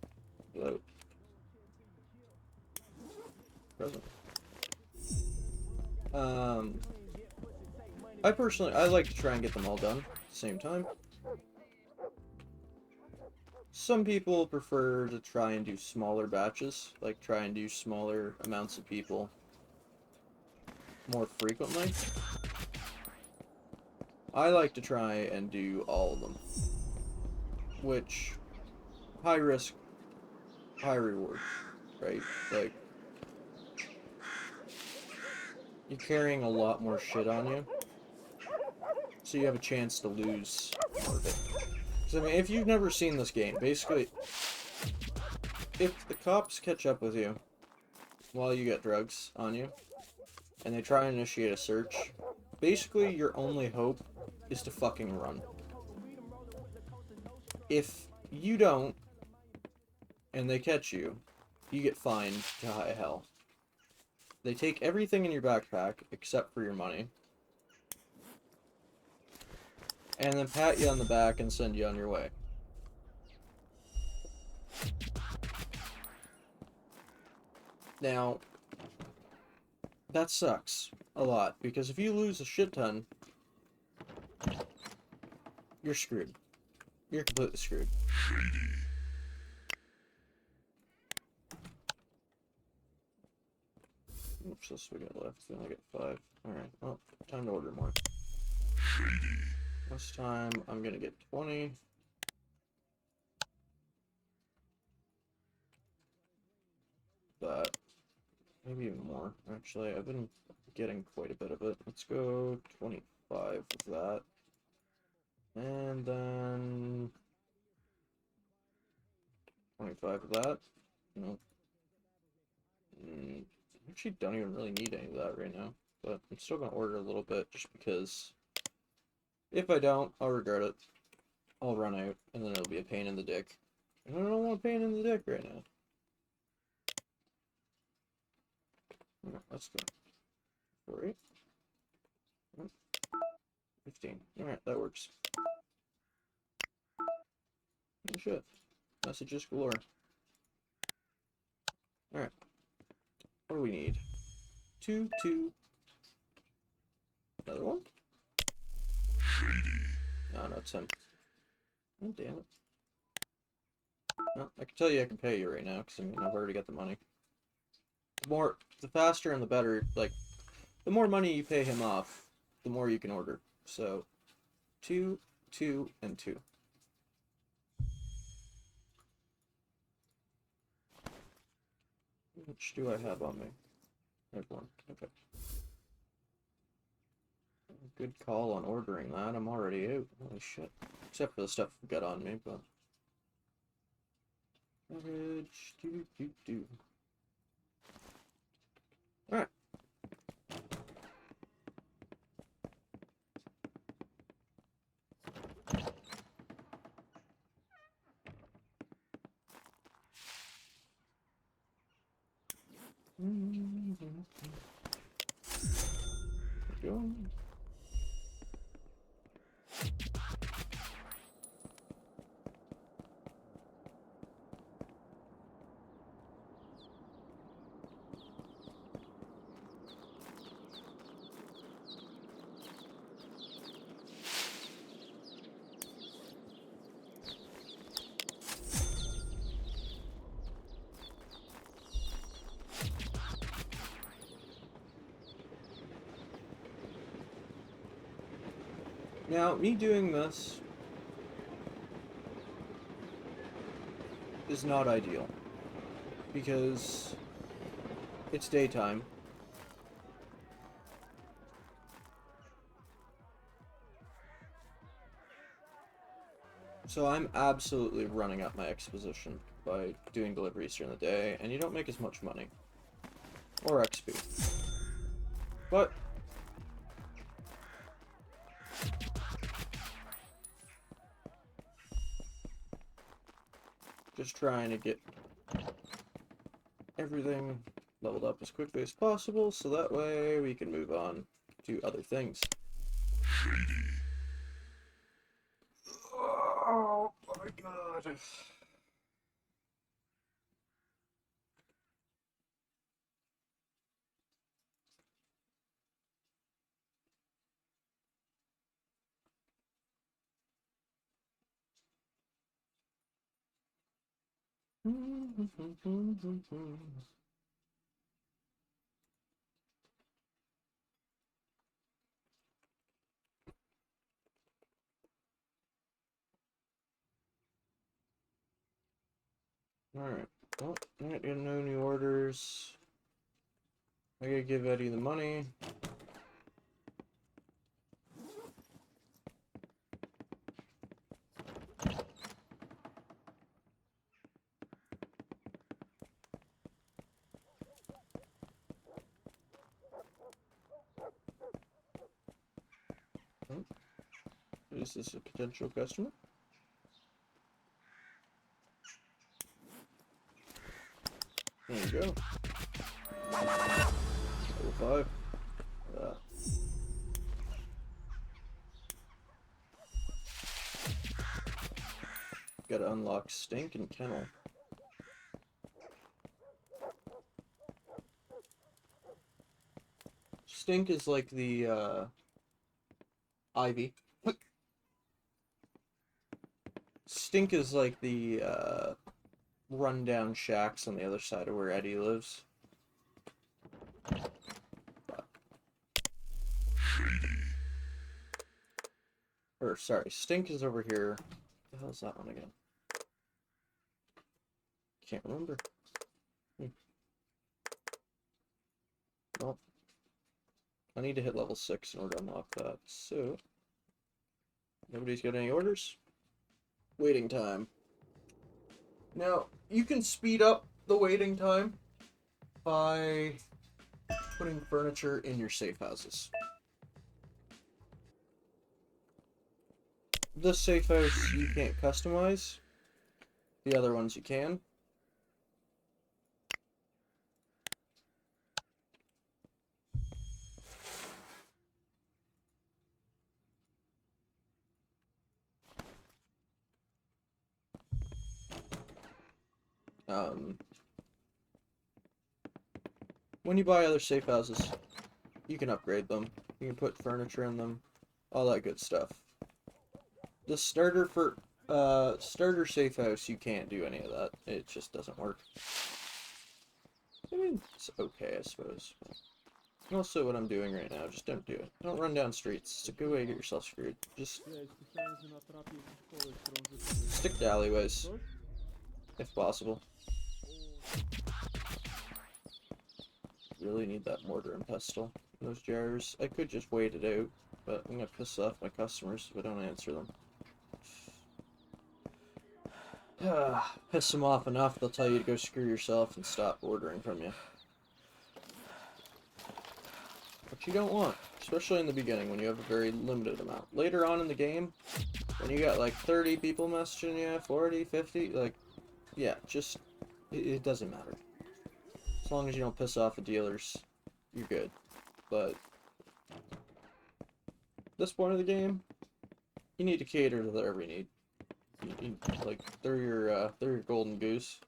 Hello. Present. I like to try and get them all done at the same time. Some people prefer to try and do smaller batches, like try and do smaller amounts of people more frequently. I like to try and do all of them, which, high risk, high reward, right? Like, you're carrying a lot more shit on you, so you have a chance to lose more of it. Because, I mean, if you've never seen this game, basically, if the cops catch up with you while you get drugs on you, and they try and initiate a search, basically your only hope is to fucking run. If you don't, and they catch you, you get fined to high hell. They take everything in your backpack, except for your money, and then pat you on the back and send you on your way. Now, that sucks a lot, because if you lose a shit ton, you're screwed. You're completely screwed. Oops, this we got left. We only get 5. Alright, well, time to order more. This time, I'm gonna get 20. That. Maybe even more. Actually, I've been getting quite a bit of it. Let's go 25 of that. And then... 25 of that. Nope. Actually don't even really need any of that right now. But I'm still gonna order a little bit, just because... if I don't, I'll regret it. I'll run out, and then it'll be a pain in the dick. And I don't want a pain in the dick right now. Alright, let's go. 4, 8. 15. Alright, that works. Oh shit. Messages galore. Alright. What do we need? 2, 2. Another one? No, no, it's him. Oh, damn it. No, I can tell you I can pay you right now, because I mean, I've already got the money. The faster and the better, like, the more money you pay him off, the more you can order. So, 2, 2, and 2. Which do I have on me? I have 1. Okay. Good call on ordering that. I'm already out. Holy shit. Except for the stuff I've got on me, but... Average... Alright. There we go. Now, me doing this is not ideal because it's daytime. So I'm absolutely running up my exposition by doing deliveries during the day, and you don't make as much money. Or XP. But just trying to get everything leveled up as quickly as possible, so that way we can move on to other things. Oh my god. Alright, well, I got no new orders. I gotta give Eddie the money. Oh. Is this a potential customer? There you go. Level 5. Gotta unlock Stink and Kennel. Stink is like the, Ivy. Stink is like the, rundown shacks on the other side of where Eddie lives. Or, sorry, Stink is over here. What the hell is that one again? Can't remember. Well, I need to hit level 6 in order to unlock that, so... Nobody's got any orders? Waiting time. Now, you can speed up the waiting time by putting furniture in your safe houses. This safe house you can't customize. The other ones you can. When you buy other safe houses, you can upgrade them. You can put furniture in them, all that good stuff. The starter safe house, you can't do any of that. It just doesn't work. I mean, it's okay, I suppose. Also, what I'm doing right now, just don't do it. Don't run down streets. It's a good way to get yourself screwed. Just stick to alleyways, if possible. Really need that mortar and pestle in those jars. I could just wait it out, but I'm gonna piss off my customers if I don't answer them. Piss them off enough, they'll tell you to go screw yourself and stop ordering from you. Which you don't want, especially in the beginning when you have a very limited amount. Later on in the game, when you got like 30 people messaging you, 40, 50, like, yeah, just, it doesn't matter. As long as you don't piss off the dealers, you're good. But this point of the game, you need to cater to their every need. Like they're your golden goose.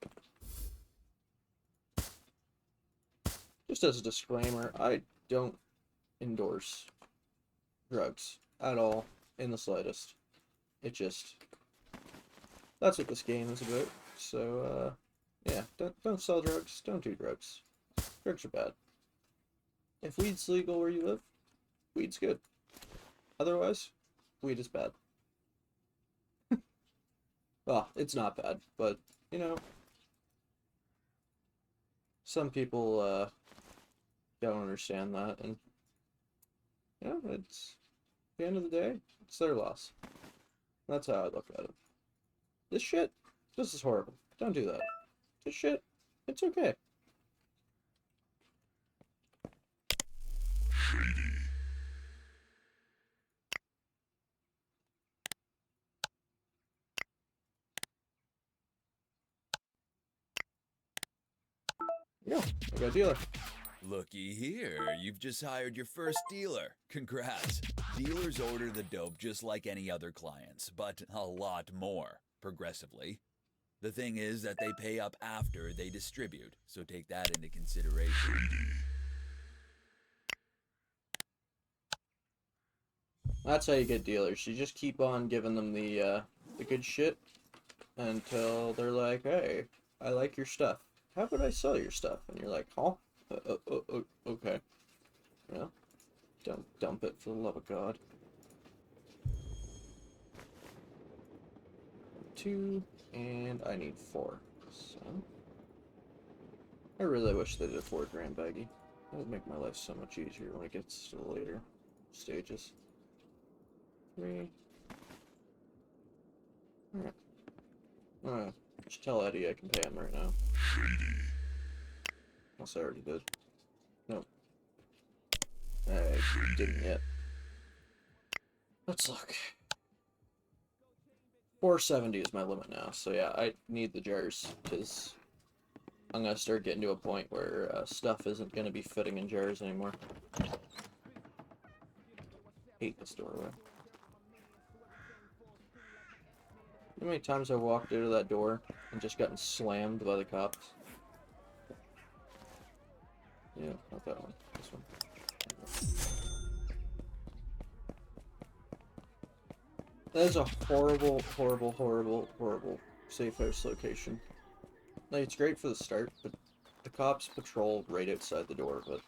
Just as a disclaimer, I don't endorse drugs at all in the slightest. It just, that's what this game is about. So yeah, don't sell drugs, don't do drugs. Drugs are bad. If weed's legal where you live, weed's good. Otherwise, weed is bad. Well, it's not bad, but you know, some people don't understand that, and you know, it's at the end of the day, it's their loss. That's how I look at it. This is horrible. Don't do that. This shit, it's okay. Yeah, I got a dealer. Looky here, you've just hired your first dealer. Congrats. Dealers order the dope just like any other clients, but a lot more, progressively. The thing is that they pay up after they distribute, so take that into consideration. That's how you get dealers. You just keep on giving them the good shit until they're like, hey, I like your stuff. How would I sell your stuff? And you're like, huh? Okay. You know? Don't dump it for the love of God. 2, and I need 4. So I really wish they did a 4 grand baggie. That would make my life so much easier when it gets to the later stages. 3. Alright. Just tell Eddie I can pay him right now. Unless I already did. Nope. I didn't yet. Let's look. 470 is my limit now, so yeah, I need the jars, because I'm gonna start getting to a point where stuff isn't gonna be fitting in jars anymore. Hate this doorway. How many times I walked out of that door and just gotten slammed by the cops? Yeah, not that one. This one. That is a horrible, horrible, horrible, horrible safe house location. Like, it's great for the start, but the cops patrol right outside the door, but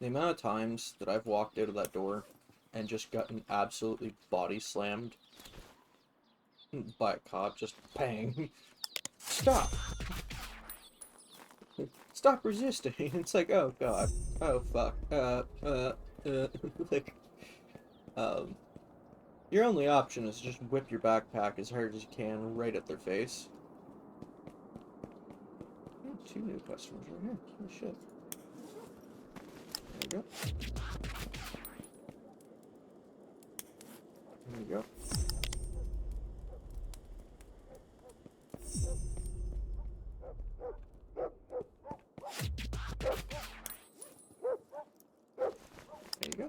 the amount of times that I've walked out of that door and just gotten absolutely body slammed by a cop, just bang. Stop! Stop resisting! It's like, oh god. Oh fuck. Like, your only option is just whip your backpack as hard as you can right at their face. Oh, 2 new customers right here. Oh shit. There we go. There we go. There you go.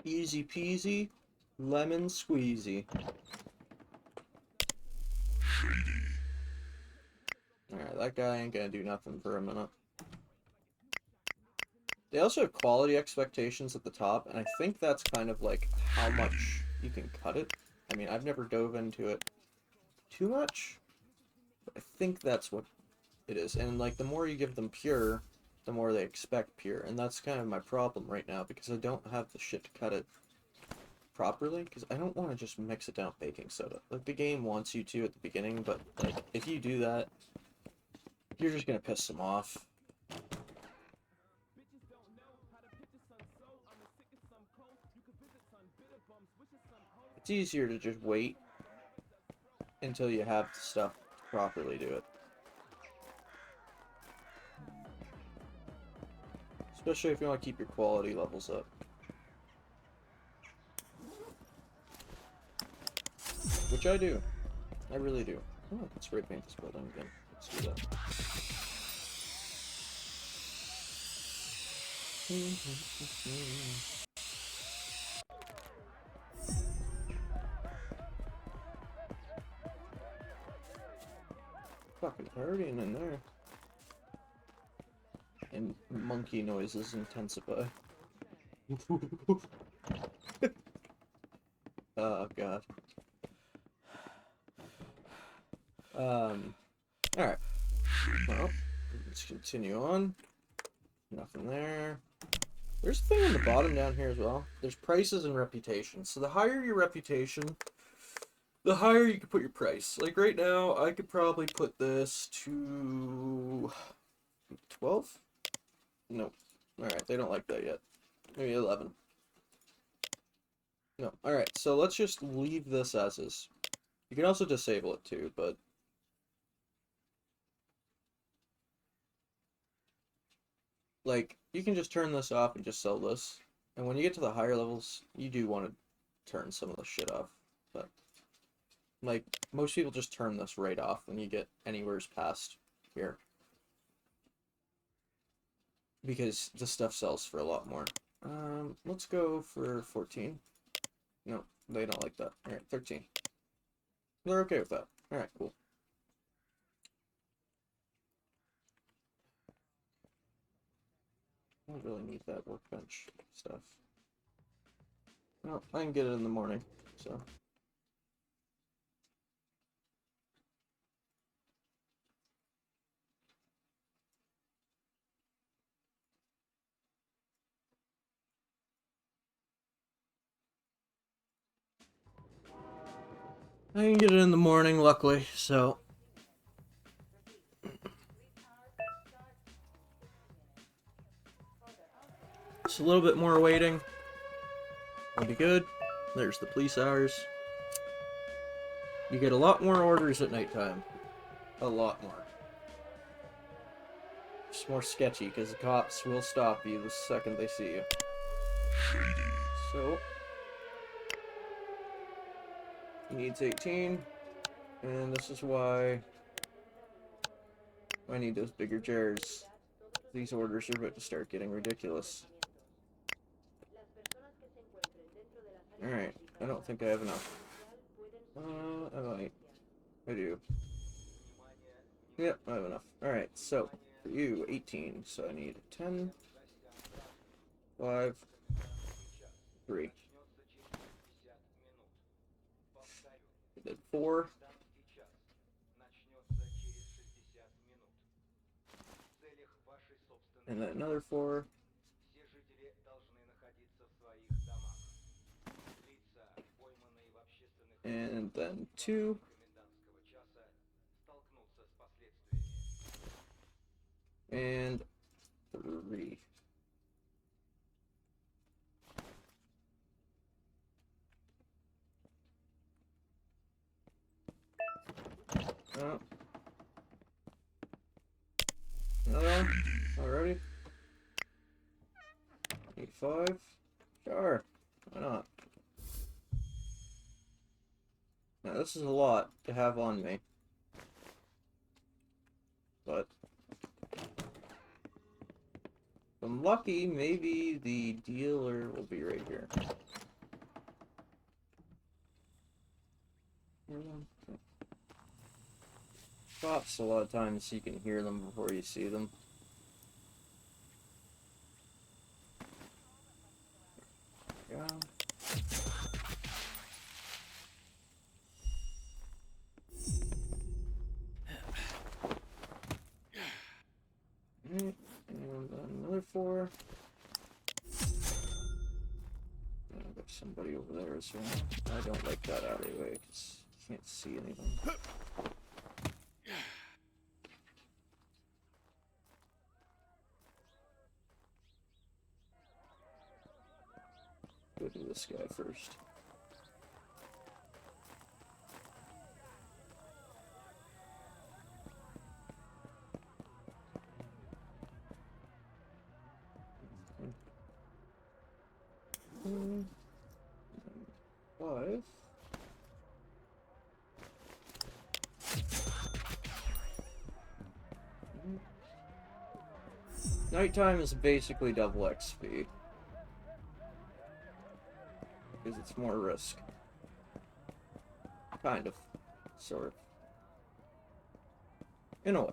Easy peasy, lemon squeezy. Alright, that guy ain't gonna do nothing for a minute. They also have quality expectations at the top, and I think that's kind of like how much you can cut it. I mean, I've never dove into it too much, but I think that's what it is. And like, the more you give them pure, the more they expect pure, and that's kind of my problem right now, because I don't have the shit to cut it properly, because I don't want to just mix it down with baking soda. Like, the game wants you to at the beginning, but like, if you do that, you're just gonna piss them off. It's easier to just wait until you have the stuff to properly do it. Especially if you want to keep your quality levels up. which I do. I really do. Oh, I can spray paint this building again. Let's do that. Fucking partying in there. And monkey noises intensify. Oh god. Alright. Well, let's continue on. Nothing there. There's a thing on the bottom down here as well. There's prices and reputation. So the higher your reputation, the higher you can put your price. Like right now, I could probably put this to 12? No. Alright, they don't like that yet. Maybe 11. No. Alright, so let's just leave this as is. You can also disable it too, but... like, you can just turn this off and just sell this. And when you get to the higher levels, you do want to turn some of the shit off. But, like, most people just turn this right off when you get anywheres past here. Because the stuff sells for a lot more. Let's go for 14. No, they don't like that. Alright, 13. They're okay with that. Alright, cool. I don't really need that workbench stuff. No, I can get it in the morning, so. I can get it in the morning, luckily, so. Just a little bit more waiting. That'll be good. There's the police hours. You get a lot more orders at nighttime. A lot more. It's more sketchy because the cops will stop you the second they see you. So. He needs 18. And this is why I need those bigger jars. These orders are about to start getting ridiculous. Alright, I don't think I have enough. I might. I do. Yep, I have enough. Alright, so, for you, 18. So I need 10, 5, 3. I did 4. And then another 4. And then 2. And 3. Oh. Another one? Alrighty. 5. Sure. Why not? Now this is a lot to have on me. But if I'm lucky, maybe the dealer will be right here. Cops, a lot of times you can hear them before you see them. Yeah. And another 4. There's somebody over there as well. I don't like that alleyway because you can't see anything. Go do this guy first. Mm. 5. Nighttime is basically double XP. Because it's more risk. Kind of. Sort of. In a way.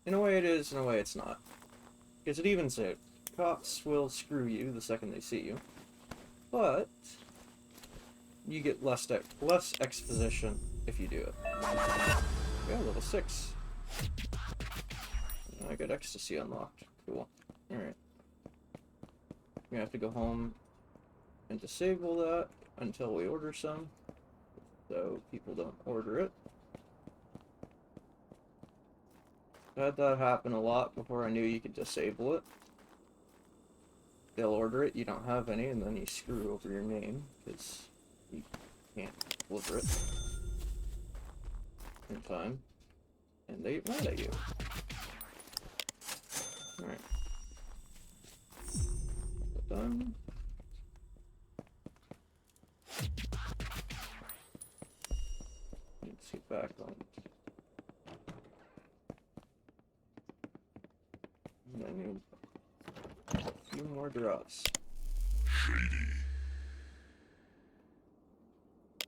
In a way it is, in a way it's not. Because it evens out. Cops will screw you the second they see you. But you get less exposition if you do it. Yeah, level 6. I got ecstasy unlocked. Cool. Alright. We have to go home and disable that until we order some. So people don't order it. I had that happen a lot before I knew you could disable it. They'll order it, you don't have any, and then you screw over your name, because you can't deliver it in time. And they get mad at you. Alright. Done. Let's get back on. And I need a few more drops.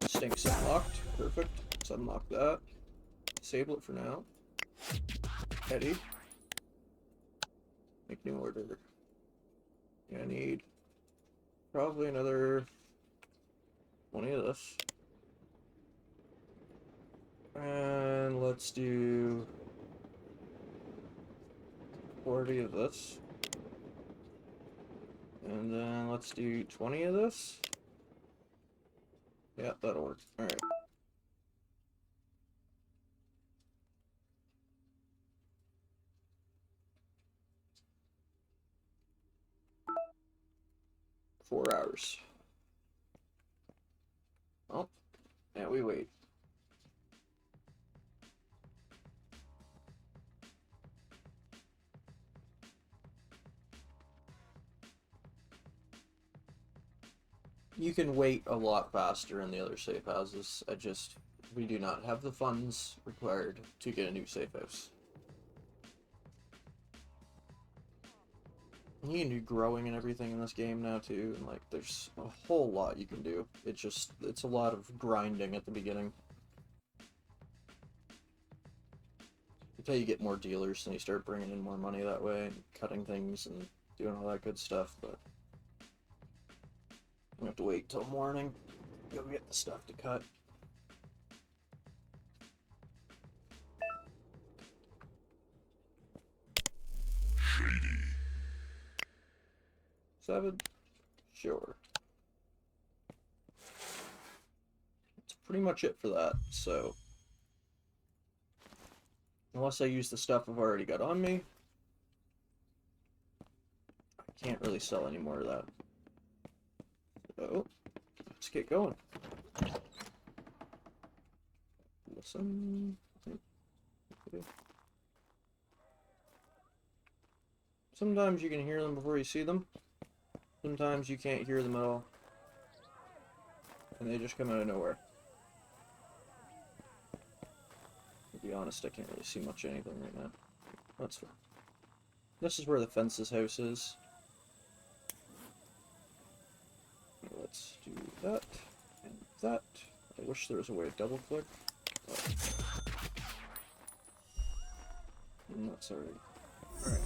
Stinks unlocked. Perfect. Let's unlock that. Disable it for now. Eddie. Make new order. Yeah, I need probably another 20 of this. And let's do 40 of this. And then let's do 20 of this. Yeah, that'll work. Alright. Four hours. Oh, yeah, we wait. You can wait a lot faster in the other safe houses. We do not have the funds required to get a new safe house. You can do growing and everything in this game now too, and like there's a whole lot you can do. It's a lot of grinding at the beginning. Until you get more dealers and you start bringing in more money that way, and cutting things and doing all that good stuff, but we have to wait till morning, go get the stuff to cut. Seven? Sure. That's pretty much it for that, so unless I use the stuff I've already got on me, I can't really sell any more of that. So, let's get going. Listen. Okay. Sometimes you can hear them before you see them. Sometimes you can't hear them at all. And they just come out of nowhere. To be honest, I can't really see much of anything right now. That's fine. This is where the fence's house is. Let's do that and that. I wish there was a way to double click. That's alright. Alright,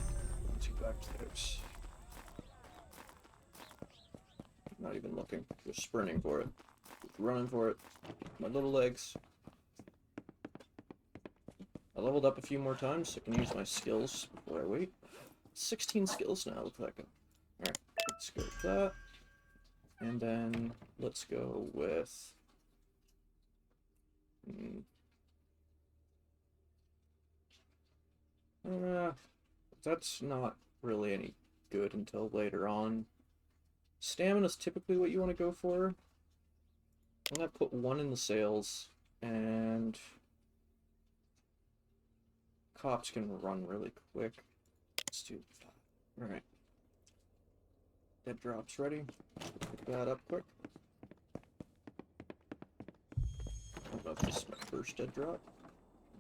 let's get back to the house. Not even looking, just sprinting for it. Just running for it. My little legs. I leveled up a few more times so I can use my skills before I wait. 16 skills now with that. Alright, let's go with that. And then let's go with that's not really any good until later on. Stamina is typically what you want to go for. I'm gonna put 1 in the sales, and cops can run really quick. Let's do that. Alright. Dead drops ready. Pick that up quick. I don't know if this is my first dead drop.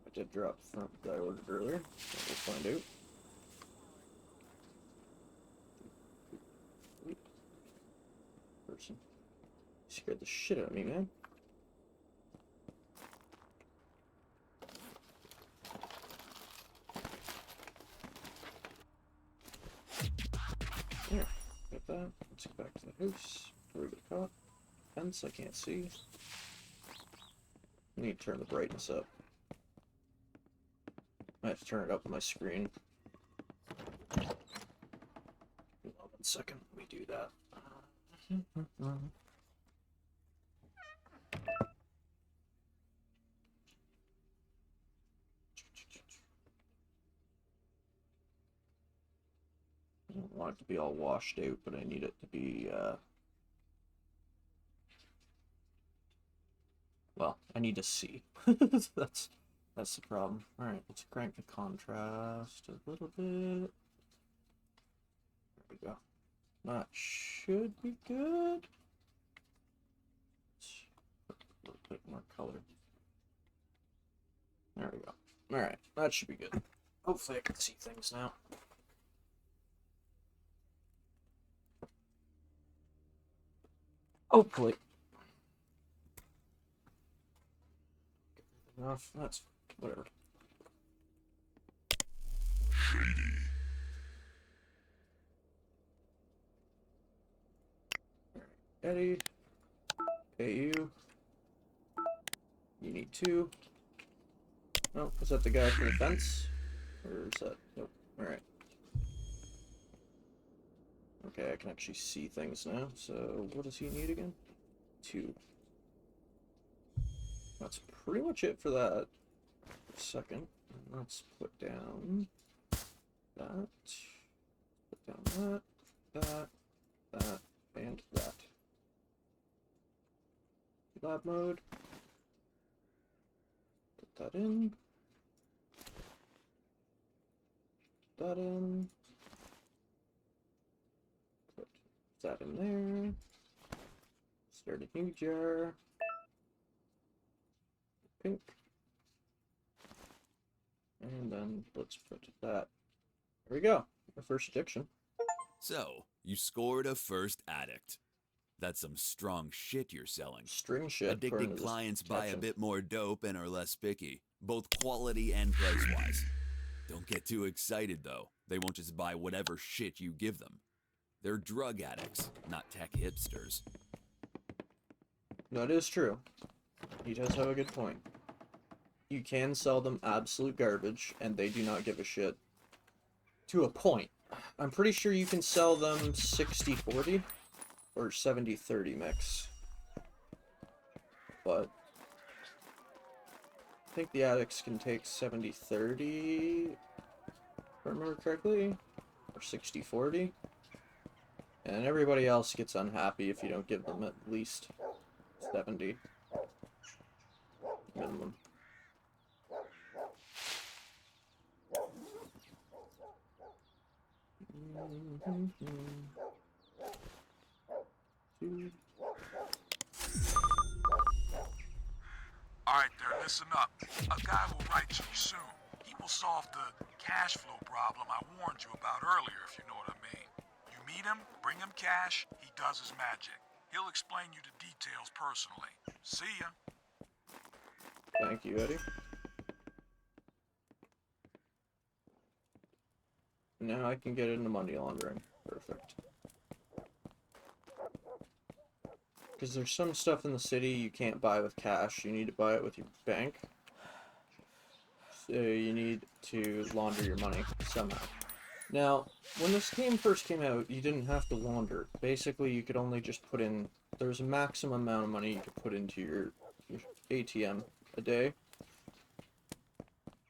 My dead drop from that I ordered earlier. So we'll find out. Thompson. You scared the shit out of me, man. There, got that. Let's get back to the house. Where we get caught. Fence, I can't see. I need to turn the brightness up. I have to turn it up on my screen. Hold on 1 second, let me do that. I don't want it to be all washed out, but I need it to be, well, I need to see. That's the problem. Alright, let's crank the contrast a little bit. There we go. That should be good. Let's put a little bit more color. There we go. Alright, that should be good. Hopefully I can see things now. Hopefully. Enough. That's whatever. Eddie. Pay you. You need 2. Oh, is that the guy for the fence? Or is that... Nope. Alright. Okay, I can actually see things now. So, what does he need again? 2. That's pretty much it for that. Second. Let's put down that. Put down that, and that. Lab mode. Put that in. Put that in. Put that in there. Start a new jar. Pink. And then let's put that. There we go. Our first addiction. So, you scored a first addict. That's some strong shit you're selling. String shit. Addicted clients buy a bit more dope and are less picky, both quality and price-wise. Don't get too excited, though. They won't just buy whatever shit you give them. They're drug addicts, not tech hipsters. That is true. He does have a good point. You can sell them absolute garbage, and they do not give a shit. To a point. I'm pretty sure you can sell them 60-40 or 70-30 mix. But I think the addicts can take 70-30, if I remember correctly, or 60-40. And everybody else gets unhappy if you don't give them at least 70 minimum. Alright there, listen up. A guy will write to you soon. He will solve the cash flow problem I warned you about earlier, if you know what I mean. You meet him, bring him cash, he does his magic. He'll explain you the details personally. See ya. Thank you, Eddie. Now I can get into money laundering. Perfect. Because there's some stuff in the city you can't buy with cash. You need to buy it with your bank. So you need to launder your money somehow. Now, when this game first came out, you didn't have to launder. Basically, you could only just put in... There was a maximum amount of money you could put into your ATM a day.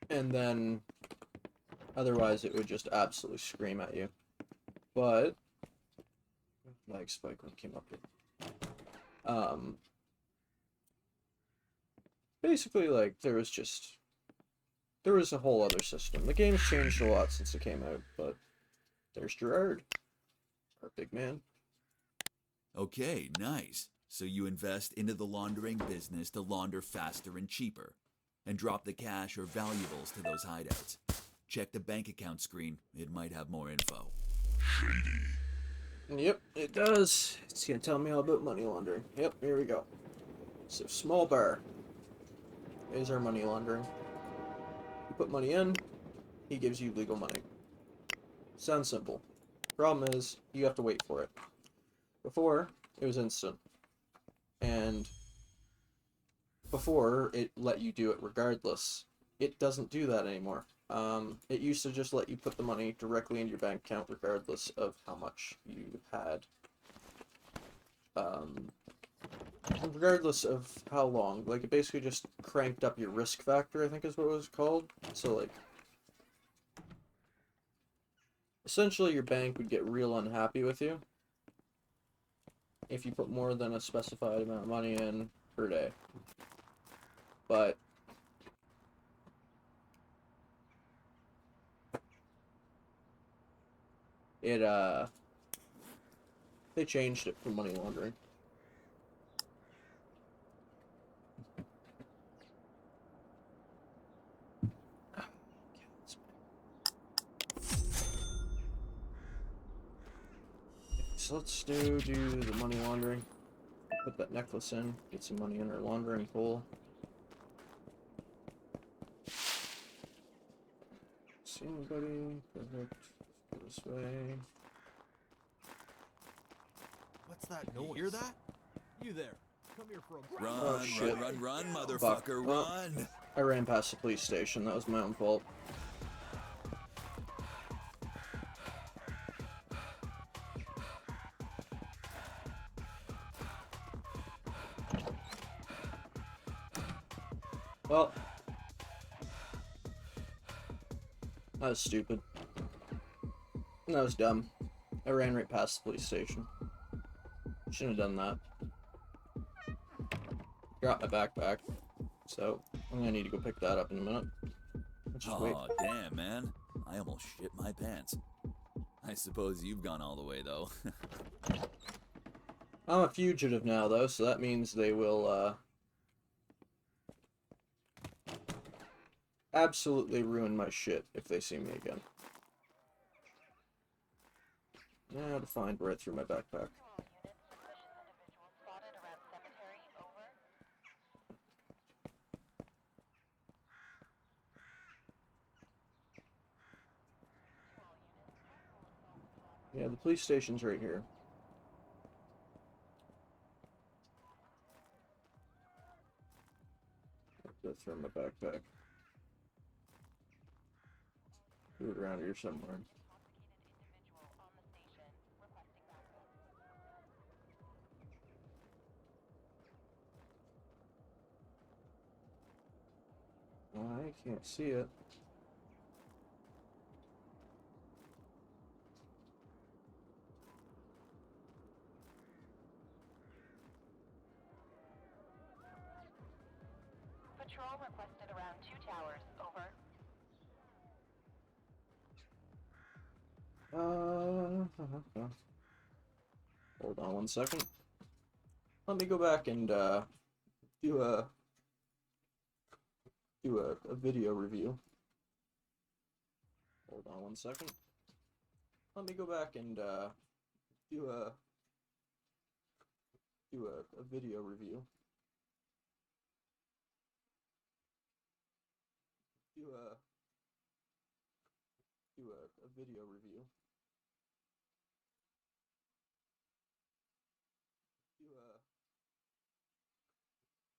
And then... Otherwise, it would just absolutely scream at you. But... Lag spike when it came up here. Basically, like, there was a whole other system. The game's changed a lot since it came out, but there's Gerard, our big man. Okay, nice. So you invest into the laundering business to launder faster and cheaper, and drop the cash or valuables to those hideouts. Check the bank account screen, it might have more info. Yep, it does. It's gonna tell me all about money laundering. Yep, here we go. So, small bar is our money laundering. You put money in, he gives you legal money. Sounds simple. Problem is, you have to wait for it. Before, it was instant. And before, it let you do it regardless. It doesn't do that anymore. It used to just let you put the money directly into your bank account regardless of how much you had. Regardless of how long. Like, it basically just cranked up your risk factor, I think is what it was called. So, like, essentially your bank would get real unhappy with you if you put more than a specified amount of money in per day. But it, they changed it for money laundering. So let's do the money laundering. Put that necklace in, get some money in our laundering pool. See anybody? Perfect. Go this way. What's that noise? You hear that? You there. Come here for a Run, Oh, shit. run, motherfucker, Fuck. Well, run! I ran past the police station. That was my own fault. Well, that was stupid. That was dumb. I ran right past the police station. Shouldn't have done that. Dropped my backpack, so I'm gonna need to go pick that up in a minute. Let's just wait. Aw, damn, man. I almost shit my pants. I suppose you've gone all the way, though. I'm a fugitive now, though, so that means they will, absolutely ruin my shit if they see me again. Now to find where I threw my backpack. Yeah, the police station's right here. Let's throw my backpack. Threw it around here somewhere. I can't see it. Patrol requested around 2 towers. Over. Hold on one second. Let me go back and do a video review. Hold on one second. Let me go back and do a video review. Do a video review. Do a video review.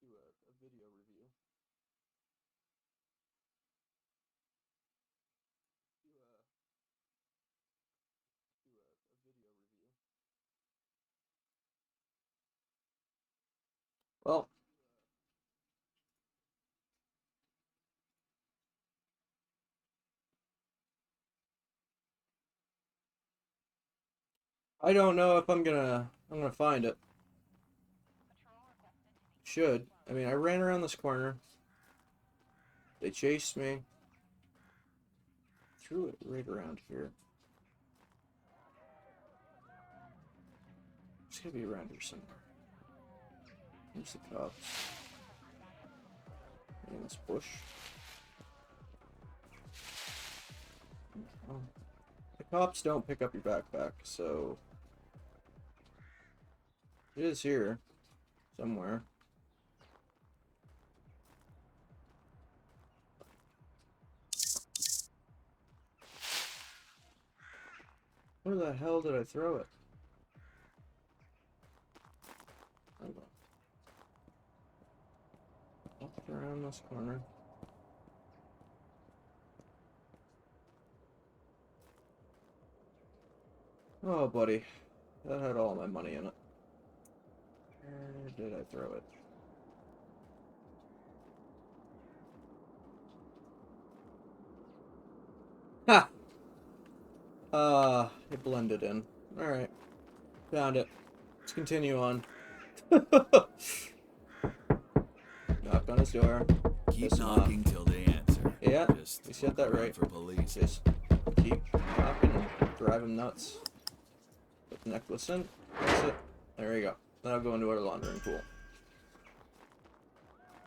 Do a video review. Well, I don't know if I'm gonna find it. Should. I mean, I ran around this corner. They chased me. Threw it right around here. It's gonna be around here somewhere. Where's the cops? In this bush. Oh. The cops don't pick up your backpack, so It is here. Somewhere. Where the hell did I throw it? Hold on. Up around this corner. Oh, buddy. That had all my money in it. Where did I throw it? Ha! It blended in. Alright. Found it. Let's continue on. Knock on his door. Keep Piss him knocking till they answer. Yeah, Just you said that look around right. for police. Just keep knocking and drive him nuts. Put the necklace in. That's it. There we go. Then I'll go into our laundering pool.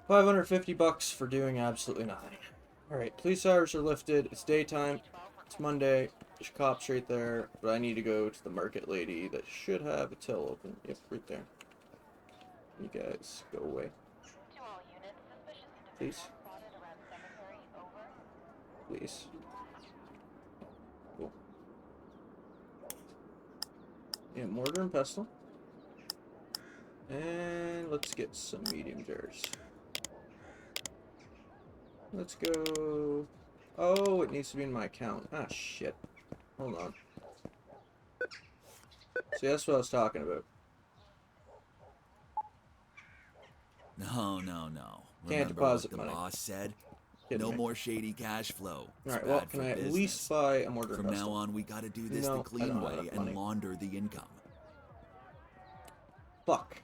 $550 for doing absolutely nothing. Alright, police hours are lifted. It's daytime. It's Monday. There's cops right there. But I need to go to the market lady that should have a till open. Yep, right there. You guys go away. To all units, suspicious Please. individuals spotted around cemetery, over. Please. Cool. Yeah, mortar and pestle. And let's get some medium jars. Let's go. Oh, it needs to be in my account. Ah, shit. Hold on. See, that's what I was talking about. No. Can't Remember deposit what the money. boss said? Kidding No me. more shady cash flow. It's Alright, well, bad can for I at business. least buy a mortar and From pestle? now on, we gotta do this No, the I clean don't have way enough and money. launder the income. Fuck.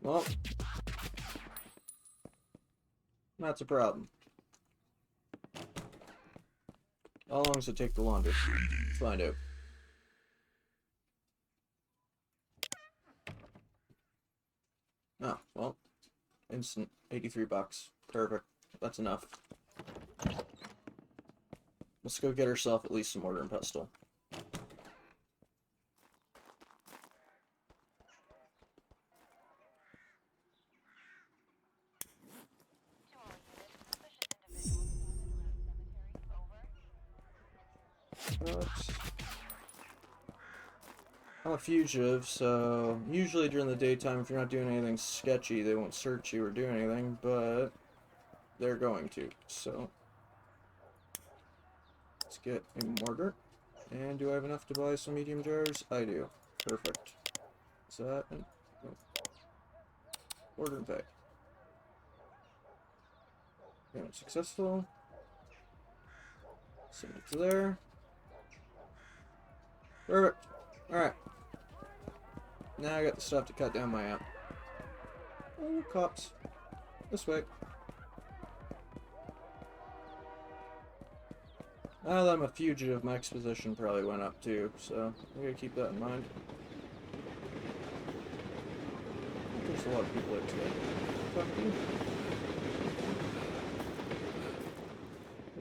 Well, that's a problem. How long does it take to launder? Let's find out. Oh, well. Instant $83. Perfect. That's enough. Let's go get ourselves at least some mortar and pestle. To all units, suspicious individuals spotted around cemetery, over. But I'm a fugitive, so usually during the daytime, if you're not doing anything sketchy, they won't search you or do anything, but they're going to, so let's get a mortar. And do I have enough to buy some medium jars? I do. Perfect. Is that an... no. Order and pay. Payment successful. Send it to there. Perfect. Alright. Now I got the stuff to cut down my amp. Oh, cops. This way. Now that I'm a fugitive, my exposition probably went up too, so I gotta keep that in mind. I think there's a lot of people out today. Fuck you.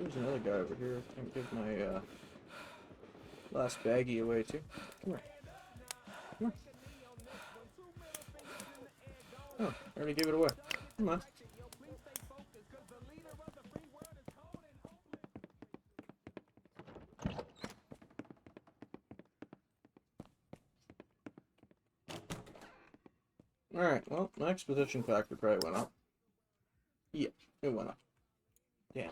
There's another guy over here. I can give my last baggie away too. Come here. Come here. Oh, I already gave it away. Come on. Alright, well, my exposition factor probably went up. Yeah, it went up. Damn.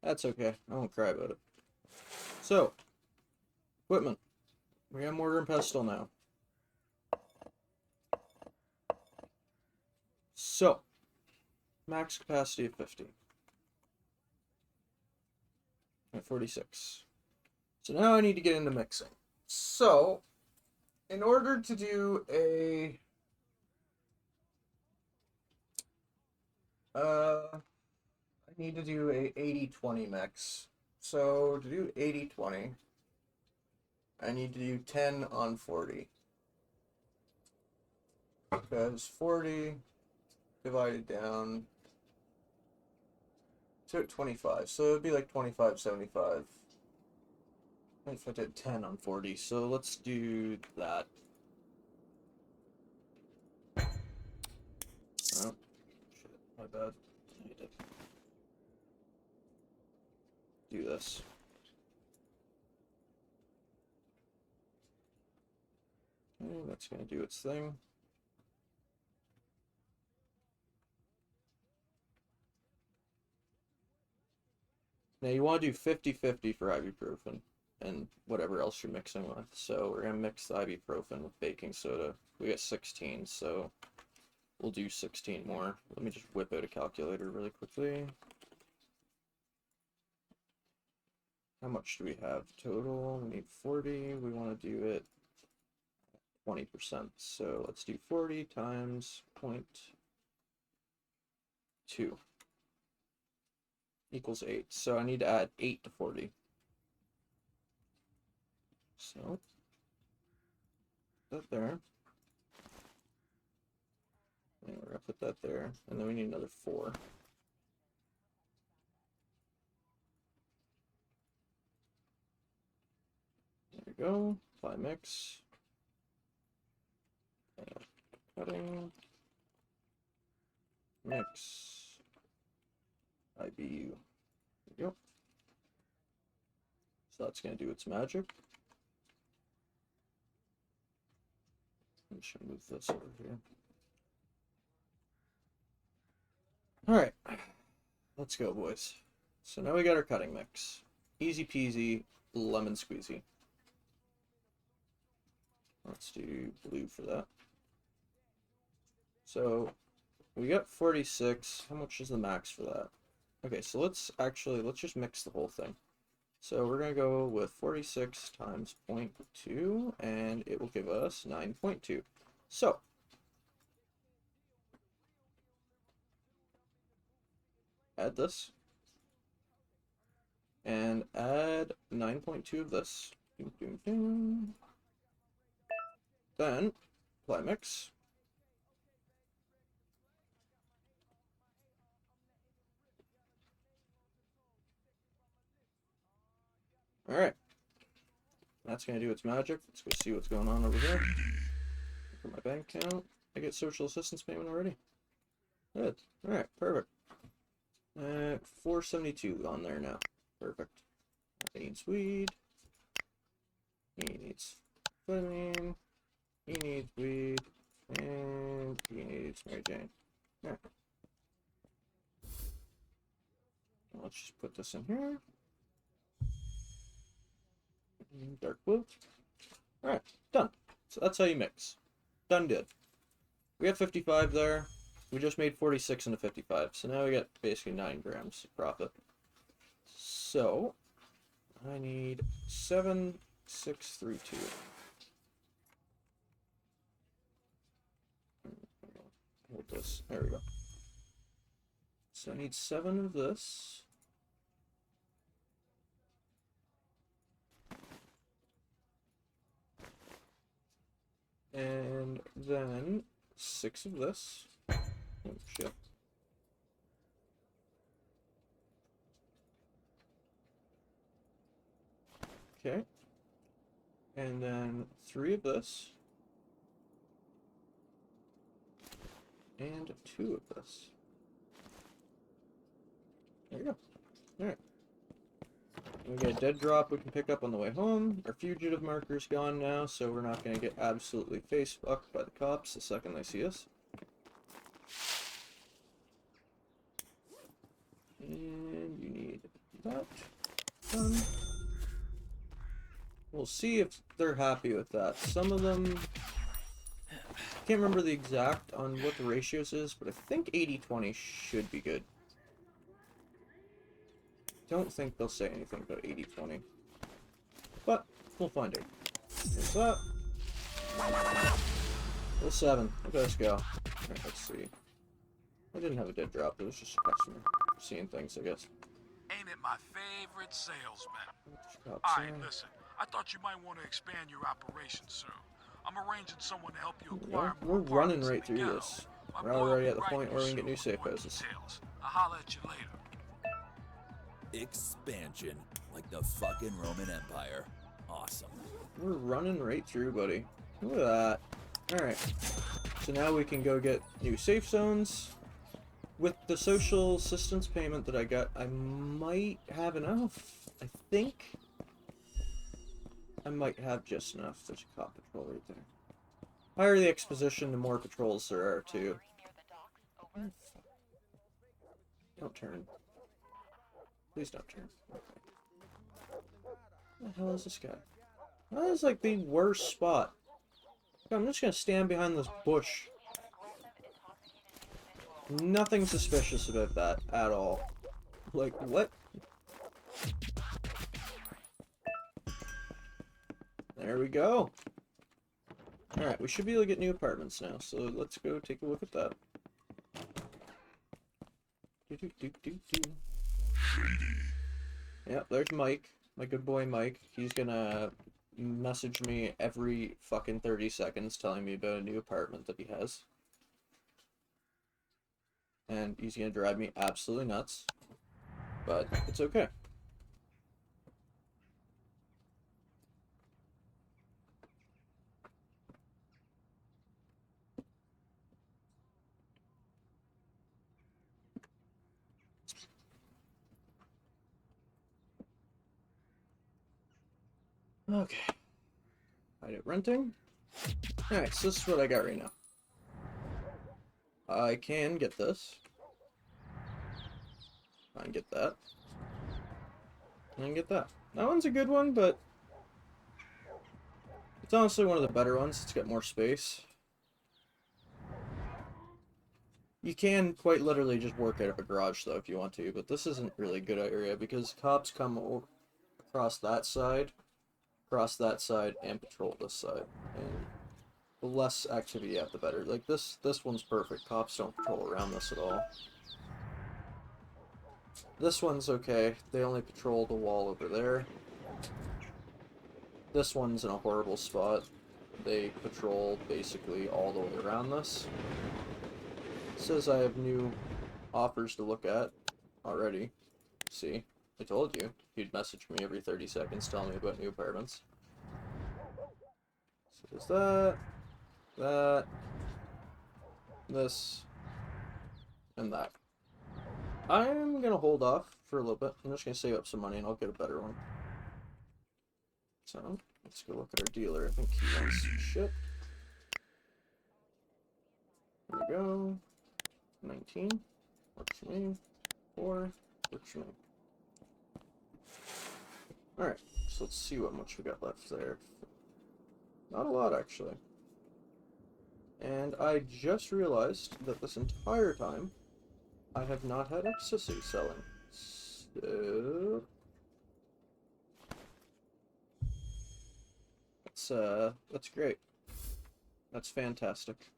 That's okay. I won't cry about it. So, equipment. We have mortar and pestle now. So, max capacity of 50. At 46. So now I need to get into mixing. So, in order to do a... I need to do a 80-20 mix. So, to do 80-20, I need to do 10 on 40. Because 40 divided down to 25. So it would be like 25.75. If I did 10 on 40. So let's do that. Oh, shit. My bad. I need to do this. Okay, that's going to do its thing. Now you want to do 50-50 for ibuprofen and whatever else you're mixing with. So we're going to mix the ibuprofen with baking soda. We got 16, so we'll do 16 more. Let me just whip out a calculator really quickly. How much do we have total? We need 40. We want to do it 20%. So let's do 40 times 0.2 equals 8. So I need to add 8 to 40. So that there. And we're gonna put that there, and then we need another 4. There we go. Apply mix. Cutting. Mix. IBU. There we go. So that's going to do its magic. I should move this over here. Alright. Let's go, boys. So now we got our cutting mix. Easy peasy, lemon squeezy. Let's do blue for that. So we got 46. How much is the max for that? Okay, so let's just mix the whole thing. So we're going to go with 46 times 0.2, and it will give us 9.2. So add this, and add 9.2 of this. Doom, doom, doom. Then apply mix. Alright. That's going to do its magic. Let's go see what's going on over here. For my bank account. I get social assistance payment already. Good. Alright, perfect. 472 on there now. Perfect. He needs weed. He needs vitamin. He needs weed. And he needs Mary Jane. Alright. Let's just put this in here. Dark blue. Alright, done. So that's how you mix. Done did. We got 55 there. We just made 46 into 55. So now we got basically 9 grams of profit. So I need 7632. Hold this. There we go. So I need 7 of this. And then 6 of this. Oh shit. Okay. And then 3 of this. And 2 of this. There you go. Alright. We get a dead drop we can pick up on the way home. Our fugitive marker's gone now, so we're not going to get absolutely face fucked by the cops the second they see us. And you need that done. We'll see if they're happy with that. Some of them... Can't remember the exact on what the ratios is, but I think 80-20 should be good. Don't think they'll say anything about 80-20. But, we'll find out. What's that? Level 7. Okay, let's go. Alright, let's see. I didn't have a dead drop, it was just a customer. Seeing things, I guess. Ain't it my favorite salesman? Shops Alright, there. listen. I thought you might want to expand your operations soon. I'm arranging someone to help you Yeah, acquire we're more running apartments in right the through ghetto. this. My We're boy will already be at the writing point you where we can get soon new with safe more houses. details. I'll holler at you later. Expansion, like the fucking Roman Empire. Awesome. We're running right through, buddy. Look at that. Alright. So now we can go get new safe zones. With the social assistance payment that I got, I might have enough. I think I might have just enough. There's a cop patrol right there. Higher the exposition, the more patrols there are, too. Don't turn. Please don't turn. Okay. What the hell is this guy? That is like the worst spot. I'm just gonna stand behind this bush. Nothing suspicious about that at all. Like, what? There we go. Alright, we should be able to get new apartments now, so let's go take a look at that. Yep, there's Mike. My good boy Mike. He's gonna message me every fucking 30 seconds telling me about a new apartment that he has. And he's gonna drive me absolutely nuts. But it's okay. Okay. Hide it renting. Alright, so this is what I got right now. I can get this. I can get that. I can get that. That one's a good one, but it's honestly one of the better ones. It's got more space. You can quite literally just work out of a garage, though, if you want to, but this isn't really a good area because cops come across that side, and patrol this side. And the less activity you have, the better. Like, this one's perfect. Cops don't patrol around this at all. This one's okay. They only patrol the wall over there. This one's in a horrible spot. They patrol basically all the way around this. It says I have new offers to look at already. See, I told you. He'd message me every 30 seconds telling me about new apartments. So there's that, this, and that. I'm gonna hold off for a little bit. I'm just gonna save up some money and I'll get a better one. So, let's go look at our dealer. I think he wants some shit. There we go. 19. Works for me. 4. Works for me. Alright, so let's see what much we got left there. Not a lot, actually. And I just realized that this entire time, I have not had ecstasy selling. So... that's great. That's fantastic.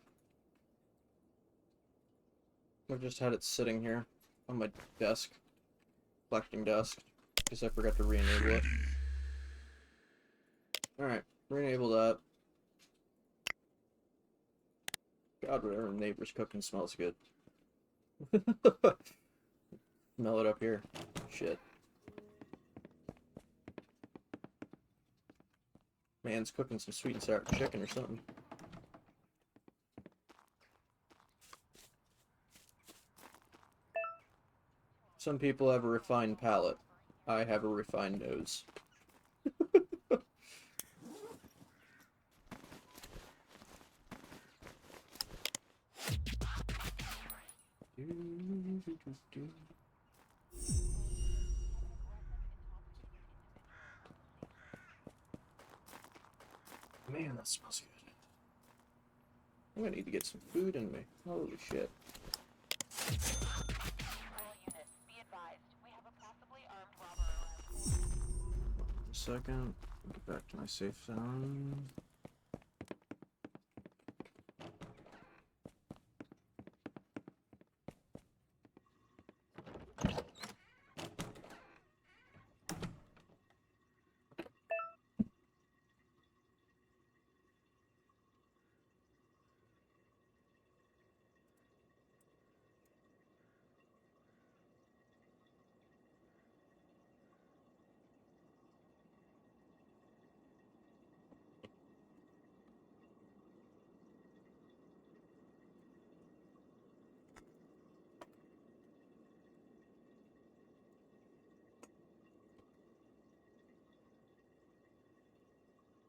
I've just had it sitting here on my desk, collecting dust, because I forgot to re-enable it. Alright, re-enable that. God, whatever neighbor's cooking smells good. Smell it up here. Shit. Man's cooking some sweet and sour chicken or something. Some people have a refined palate. I have a refined nose. Man, that smells good. I'm gonna need to get some food in me. Holy shit. A second. Get back to my safe zone.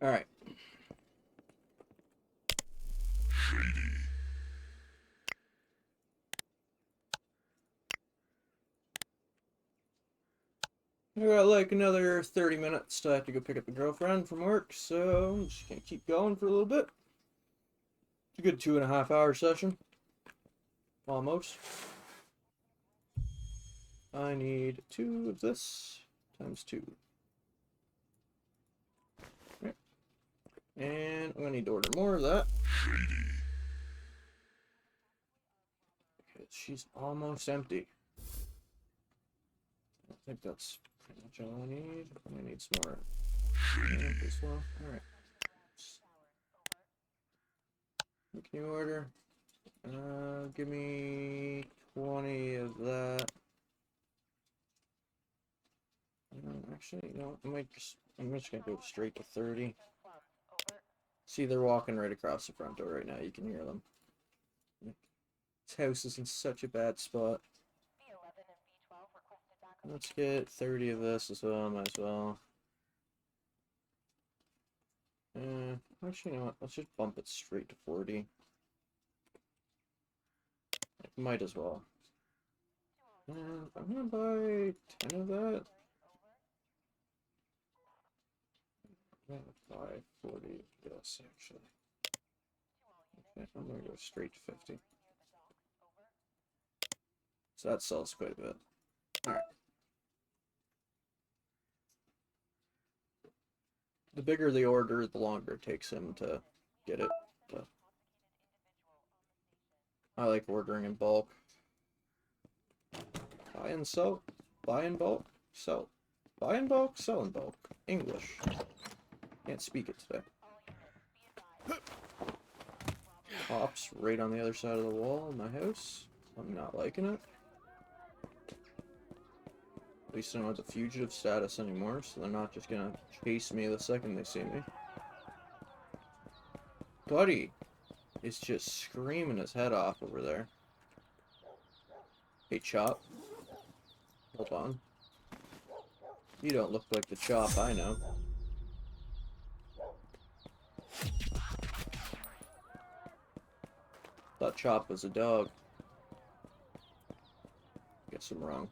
Alright. I got like another 30 minutes to have to go pick up the girlfriend from work, so I'm just gonna keep going for a little bit. It's a good 2.5 hour session. Almost. I need 2 of this times 2. Okay. And I'm gonna need to order more of that. Okay, she's almost empty. I think that's pretty much all I need. I need some more amp as well. Alright. What can you order? Give me 20 of that. Actually, no, I'm just gonna go straight to 30. See, they're walking right across the front door right now. You can hear them. This house is in such a bad spot. Let's get 30 of this as well, might as well. Actually, you know what? Let's just bump it straight to 40. Might as well. I'm gonna buy 10 of that. I'm gonna buy 40 of this, actually. Okay, I'm gonna go straight to 50. So that sells quite a bit. Alright. The bigger the order, the longer it takes him to get it. But I like ordering in bulk. Buy and sell. Buy in bulk. Sell. Buy in bulk. Sell in bulk. English. Can't speak it today. Cops right on the other side of the wall in my house. I'm not liking it. At least I don't have the fugitive status anymore, so they're not just gonna chase me the second they see me. Buddy is just screaming his head off over there. Hey, Chop. Hold on. You don't look like the Chop I know. Thought Chop was a dog. Guess I'm wrong.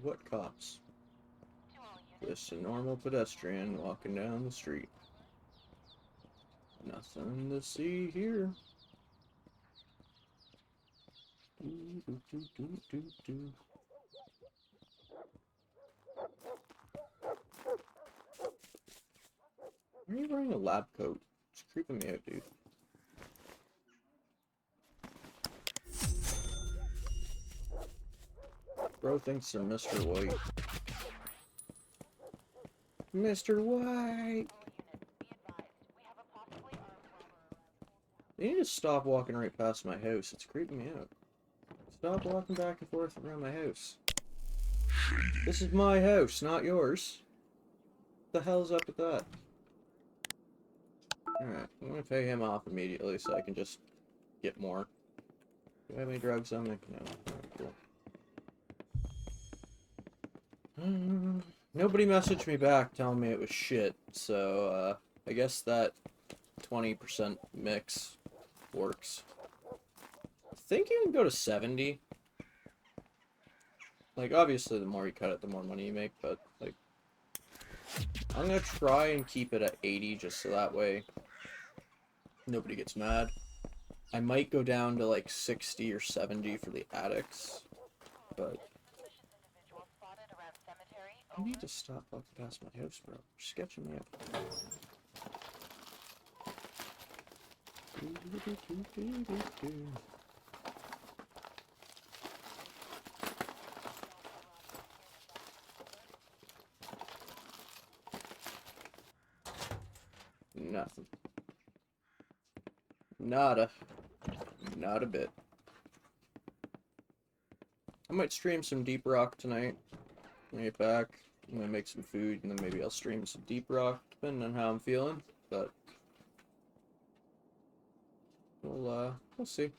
What cops? Just a normal pedestrian walking down the street. Nothing to see here. Why are you wearing a lab coat? It's creeping me out, dude. Bro thinks they're Mr. White. Mr. White! They need to stop walking right past my house. It's creeping me out. Stop walking back and forth around my house. This is my house, not yours. What the hell's up with that? Alright, I'm gonna pay him off immediately so I can just get more. Do I have any drugs on me? No. Alright, cool. Nobody messaged me back telling me it was shit, so I guess that 20% mix works. I think you can go to 70. Like, obviously the more you cut it, the more money you make, but, like, I'm gonna try and keep it at 80 just so that way nobody gets mad. I might go down to, like, 60 or 70 for the addicts, but I need to stop walking past my house, bro. You're sketching me out. Nothing. Nada. Not a bit. I might stream some Deep Rock tonight. When I get back, I'm gonna make some food, and then maybe I'll stream some Deep Rock, depending on how I'm feeling. But we'll see.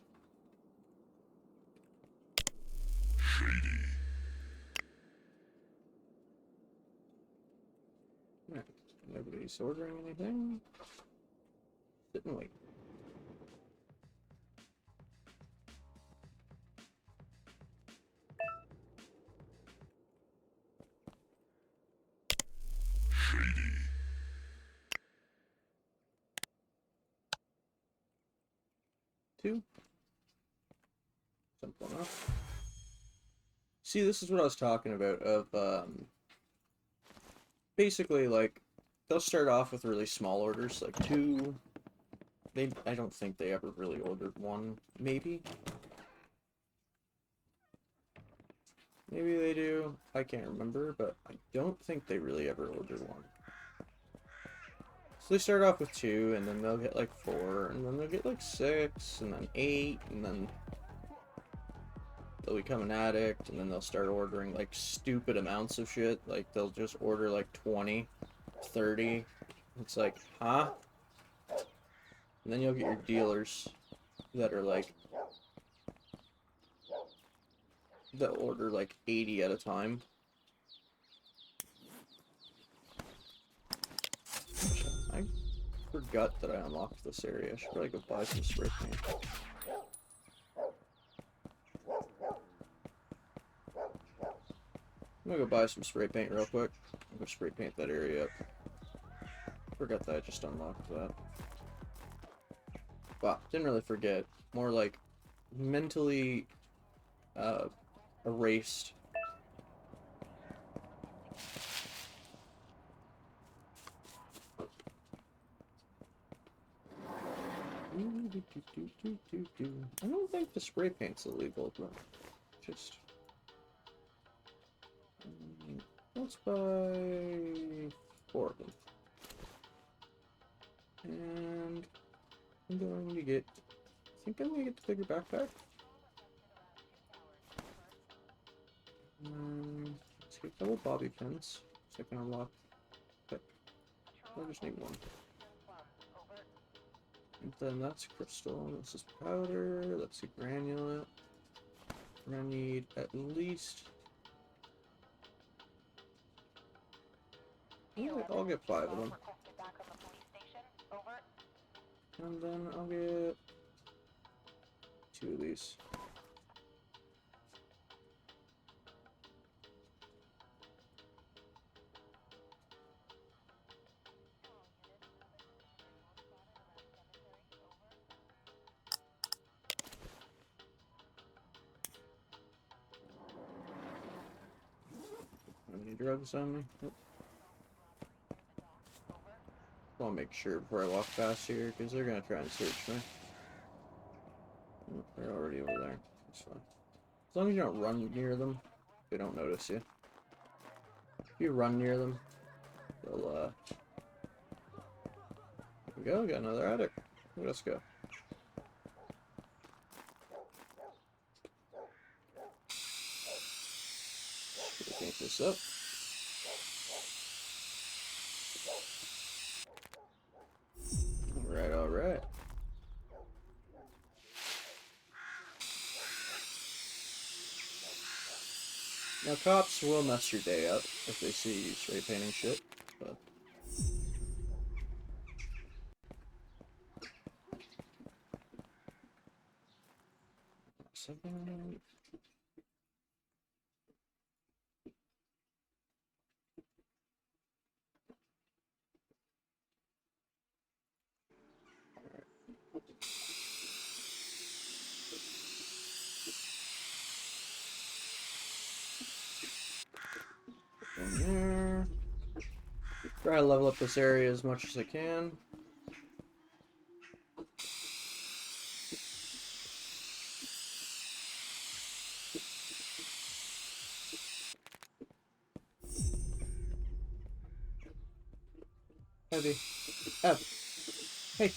Nobody's ordering anything. Sit and wait. Two. Simple enough. See, this is what I was talking about of, basically, like, they'll start off with really small orders, like 2. I don't think they ever really ordered 1, maybe? Maybe they do, I can't remember, but I don't think they really ever ordered 1. So they start off with 2, and then they'll get like 4, and then they'll get like 6, and then 8, and then they'll become an addict, and then they'll start ordering like stupid amounts of shit. Like they'll just order like 20, 30. It's like, huh? And then you'll get your dealers that are like, that order like 80 at a time. I forgot that I unlocked this area. I should probably go buy some spray paint. I'm gonna go buy some spray paint real quick. I'm gonna spray paint that area up. Forgot that I just unlocked that. Wow, didn't really forget. More like mentally erased. I don't think the spray paint's illegal, but just let's buy 4 of them. And I'm going to get, I think I'm going to get the bigger backpack. Let's get a couple bobby pins so I can unlock. Okay. I just need 1. And then that's crystal, this is powder, that's a granulate. We're gonna need at least... I'll get 5 of them. And then I'll get 2 of these. Any drugs on me? Nope. I'll make sure before I walk past here, because they're gonna try and search me. Oh, they're already over there. That's fine. As long as you don't run near them, they don't notice you. If you run near them, they'll, there we go, got another addict. Let's go. Paint this up. Alright, alright. Now cops will mess your day up if they see you spray painting shit, but... Second... There. Try to level up this area as much as I can. Heavy. Up. Hey.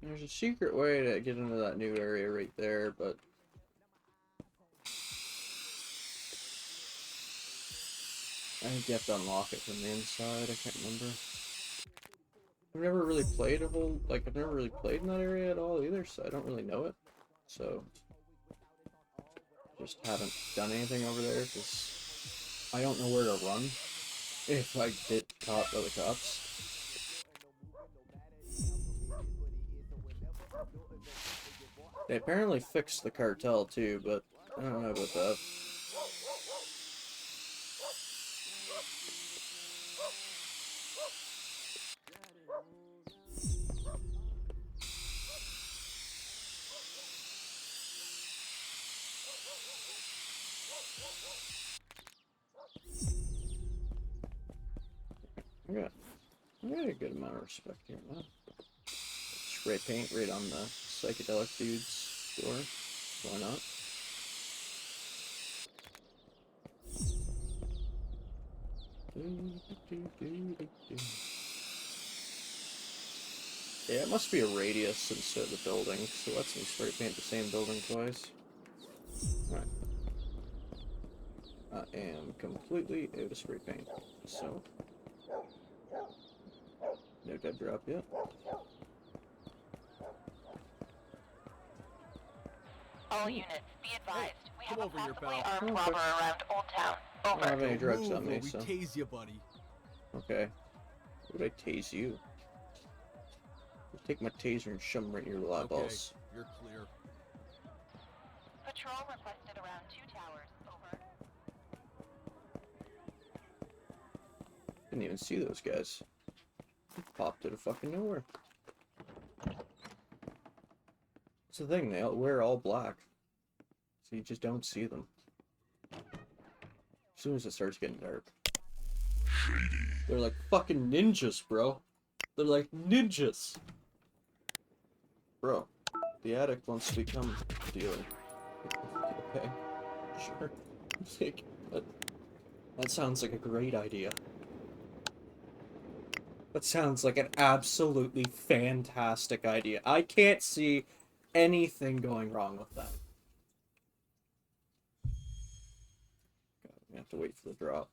There's a secret way to get into that new area right there, but I think you have to unlock it from the inside. I can't remember. I've never really played I've never really played in that area at all either, so I don't really know it. So, just haven't done anything over there because I don't know where to run if I get caught by the cops. They apparently fixed the cartel too, but I don't know about that. I got a good amount of respect here, man. Spray paint right on the psychedelic dude's door. Why not? Yeah, it must be a radius instead of the building, so let's me spray paint the same building twice. Alright. I am completely out of spray paint, so... No dead drop yet. All units, be advised. We have come a over here, possibly pal. armed robber around Old Town. I don't have Over. any drugs Move on me, or we so... tase you, buddy. Okay. Would I tase you? I'll take my taser and shove him right in your Okay, eyeballs. you're clear. Patrol requested around 2 towers. Over. Didn't even see those guys. They popped out of fucking nowhere. That's the thing, they all wear all black. So you just don't see them. As soon as it starts getting dark. They're like fucking ninjas, bro. They're like ninjas. Bro, the addict wants to become a dealer. Okay, sure. Like, that sounds like a great idea. That sounds like an absolutely fantastic idea. I can't see anything going wrong with that. God, we have to wait for the drop.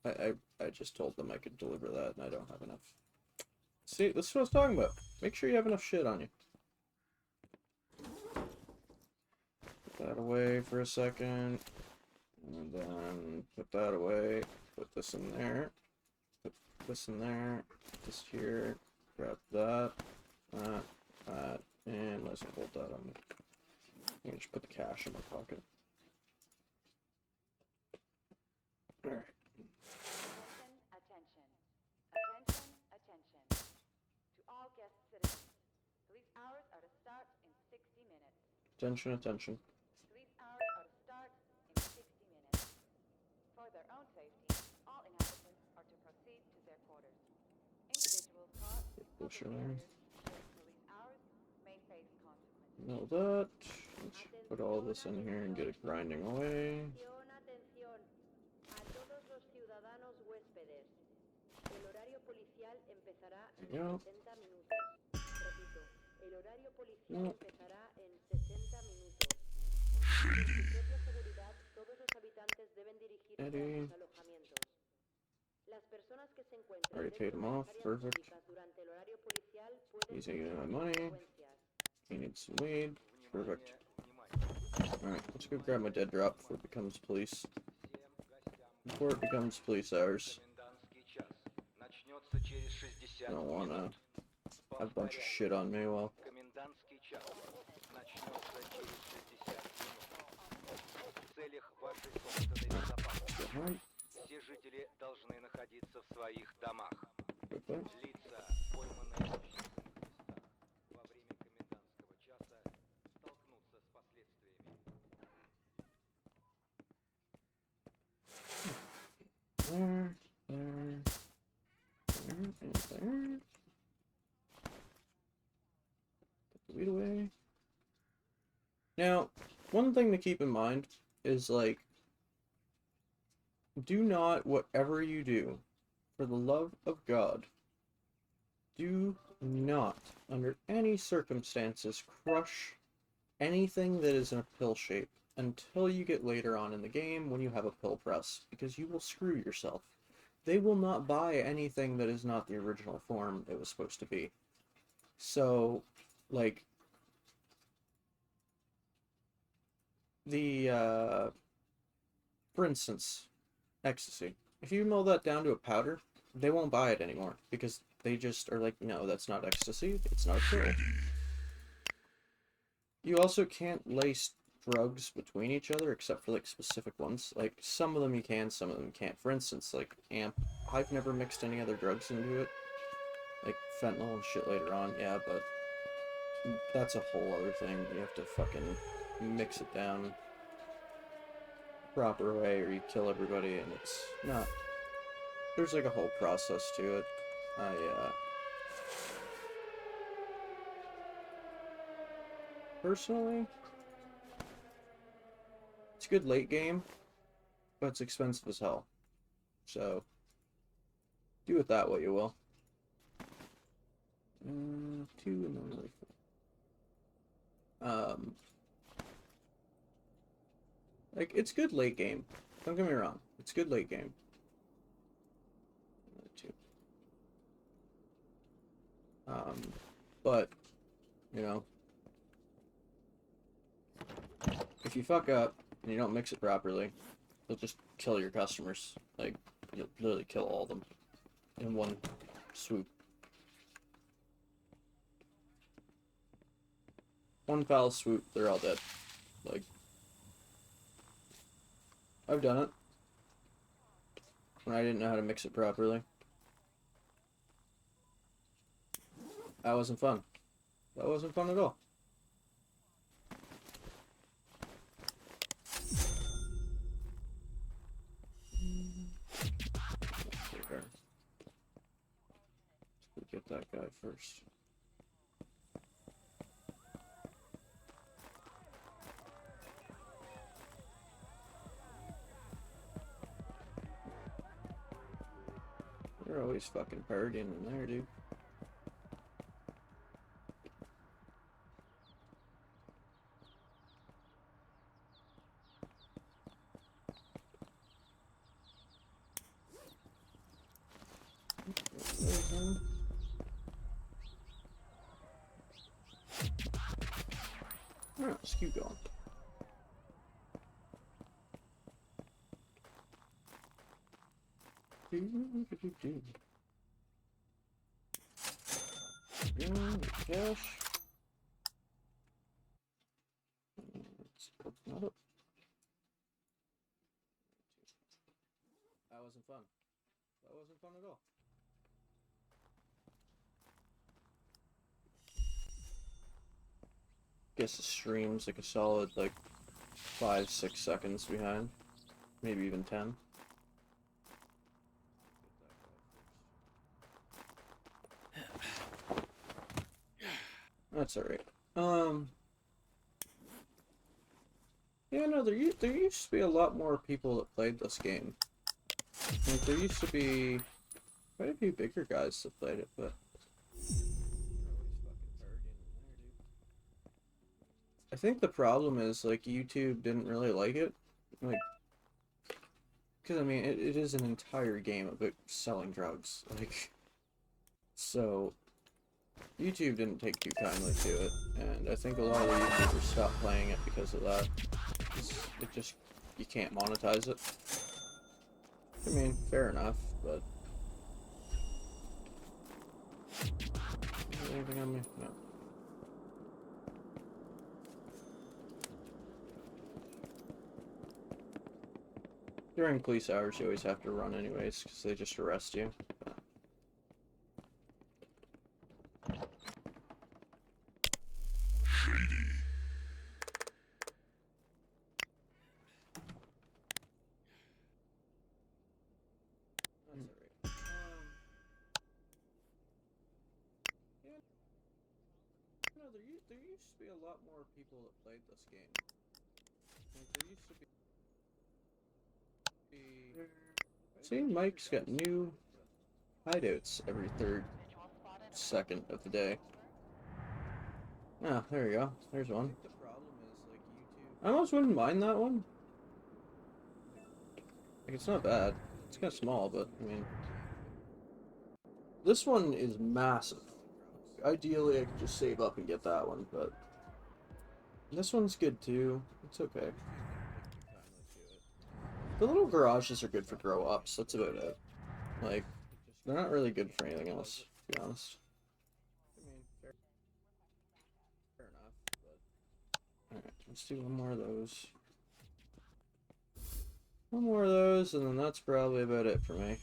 I just told them I could deliver that, and I don't have enough. See, this is what I was talking about. Make sure you have enough shit on you. Put that away for a second. And then put that away. Put this in there. Put this in there. Put this here. Grab that. That. And let's hold that on me. I'm gonna just put the cash in my pocket. Alright. Attention. Attention. Attention. To all guest citizens. Police hours are to start in 60 minutes. Attention, attention. Police hours are to start in 60 minutes. For their own safety, all inhabitants are to proceed to their quarters. Individuals caught in Push her public there. areas during police hours may face consequences. Know that. Let's put all this in here and get it grinding away. Atención a todos los ciudadanos huéspedes. El horario policial empezará en Yeah. 60 minutos. Repito, el horario policial No. empezará en 60 minutos. Por su propia seguridad, todos los habitantes deben dirigirse a Eddie. sus alojamientos. Las personas que se encuentren Already dentro paid him de off. las áreas Perfect. públicas durante el horario policial pueden He's taking sufrir my money. consecuencias. He needs some weed. Perfect. Alright, let's go grab my dead drop before it becomes police. Before it becomes police hours. Комендантский час. Начнется через 60 I don't wanna минут. have a bunch of shit on me while... Комендантский час. Начнется через 60 минут. В целях вашей собственной безопасности. Behind. Все жители должны находиться в своих домах. Quickly. Лица, пойманные в общественных местах во время комендантского часа, столкнутся с последствиями. There, and there. Put the weed away. Now, one thing to keep in mind is, like, do not, whatever you do, for the love of God, do not, under any circumstances, crush anything that is in a pill shape until you get later on in the game when you have a pill press, because you will screw yourself. they will not buy anything that is not the original form it was supposed to be. So, like, for instance, ecstasy. If you mill that down to a powder, they won't buy it anymore because they just are like, no, that's not ecstasy. It's not a pill. You also can't lace drugs between each other except for like specific ones. Like some of them you can, some of them you can't. For instance, like amp, I've never mixed any other drugs into it. Like fentanyl and shit later on, yeah, but that's a whole other thing. You have to fucking mix it down proper way or you kill everybody, and it's not, there's like a whole process to it. Personally, it's a good late game, but it's expensive as hell. So, do with that what you will. 2 and then really 4. Like, it's good late game. Don't get me wrong. It's good late game. 2. But, you know, if you fuck up and you don't mix it properly, you'll just kill your customers. Like, you'll literally kill all of them in one swoop. One foul swoop, they're all dead. Like, I've done it when I didn't know how to mix it properly. That wasn't fun. That wasn't fun at all. Let's get that guy first. They're always fucking partying in there, dude. Alright, let's keep going. Cash. Let's open that up. That wasn't fun. That wasn't fun at all. Guess the stream's like a solid like 5-6 seconds behind, maybe even 10. That's alright. Yeah, no, there used to be a lot more people that played this game. Like, there used to be quite a few bigger guys that played it, but I think the problem is, like, YouTube didn't really like it. Like, because, I mean, it is an entire game about selling drugs. Like, so, YouTube didn't take too kindly to it, and I think a lot of the YouTubers stopped playing it because of that. It just, you can't monetize it. I mean, fair enough, but... Anything on me? No. During police hours, you always have to run anyways, because they just arrest you. There used to be a lot more people that played this game. Like, there used to be... See, Mike's got new hideouts every third second of the day. Ah, there we go. There's one. I almost wouldn't mind that one. Like, it's not bad. It's kind of small, but I mean, this one is massive. Ideally, I could just save up and get that one, but this one's good too. It's okay. The little garages are good for grow-ups. That's about it. Like, they're not really good for anything else, to be honest. Alright, let's do one more of those. One more of those, and then that's probably about it for me.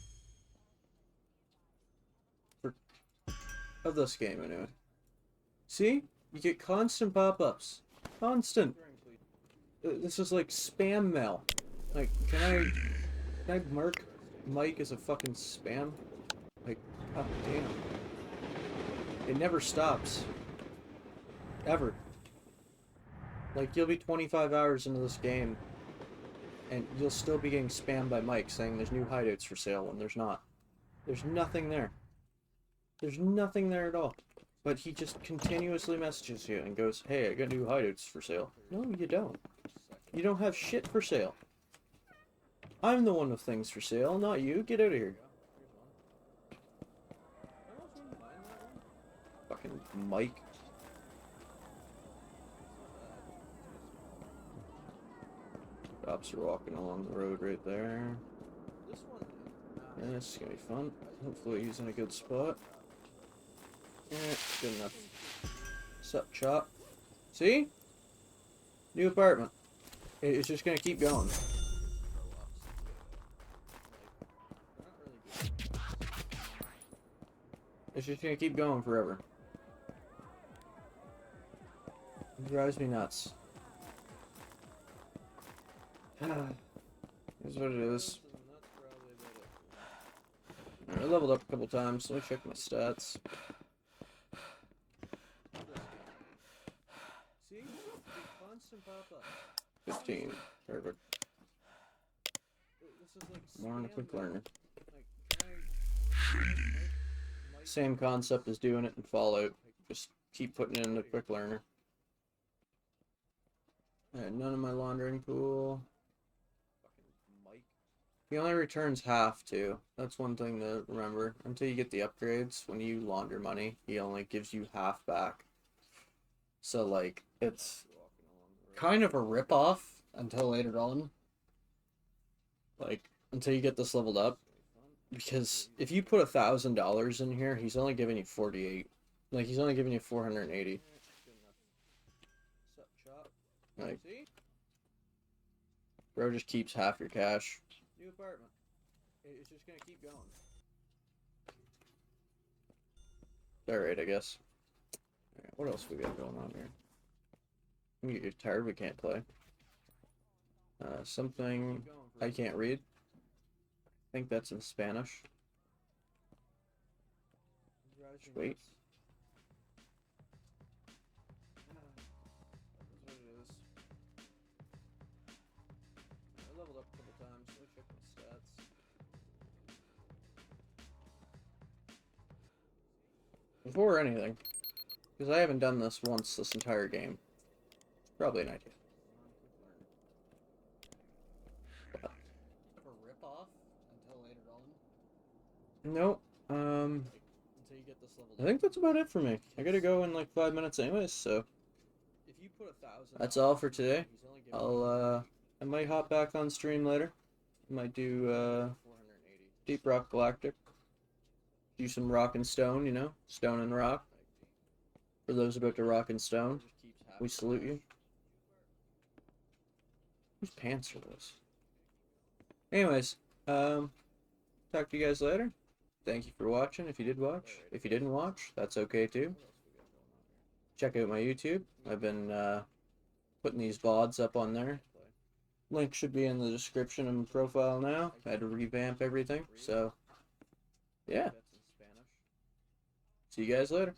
Of this game, anyway. See? You get constant pop-ups. Constant. This is like spam mail. Like, can I mark Mike as a fucking spam? Like, god damn. It never stops. Ever. Like, you'll be 25 hours into this game, and you'll still be getting spammed by Mike saying there's new hideouts for sale when there's not. There's nothing there. There's nothing there at all. But he just continuously messages you and goes, hey, I got new hideouts for sale. No, you don't. You don't have shit for sale. I'm the one with things for sale, not you. Get out of here. Fucking Mike. Cops are walking along the road right there. Yeah, this is gonna be fun. Hopefully he's in a good spot. Yeah, good enough. Sup, chop? See? New apartment. It's just gonna keep going. It's just gonna keep going forever. It drives me nuts. Here's what it is. I leveled up a couple times. Let me check my stats. See? Constant pop-up. 15. Perfect. More on a quick learner. Same concept as doing it in Fallout. Just keep putting it in a quick learner. Alright, none of my laundering pool. He only returns half, too. That's one thing to remember. Until you get the upgrades, when you launder money, he only gives you half back. So, like, it's kind of a rip-off until later on. Like, until you get this leveled up. Because if you put $1,000 in here, he's only giving you 48. Like, he's only giving you 480. Like, bro just keeps half your cash. New apartment. It's just gonna keep going. Alright, I guess. Alright, what else we got going on here? You get tired, we can't play. Something I can't read. I think that's in Spanish. Wait. Leveled up a couple times. Let me check my stats. Before anything, because I haven't done this once this entire game. Probably an idea. But, for rip off until later on? Nope. Until you get this level. I think that's about it for me. I gotta go in like 5 minutes anyways, so. If you put 1,000. That's all for today. I might hop back on stream later. I might do Deep Rock Galactic. Do some rock and stone, you know? Stone and rock. For those about to rock and stone, we salute you. Whose pants are those? Anyways, talk to you guys later. Thank you for watching if you did watch. If you didn't watch, that's okay too. Check out my YouTube. I've been putting these VODs up on there. Link should be in the description and profile now. I had to revamp everything, so yeah. See you guys later.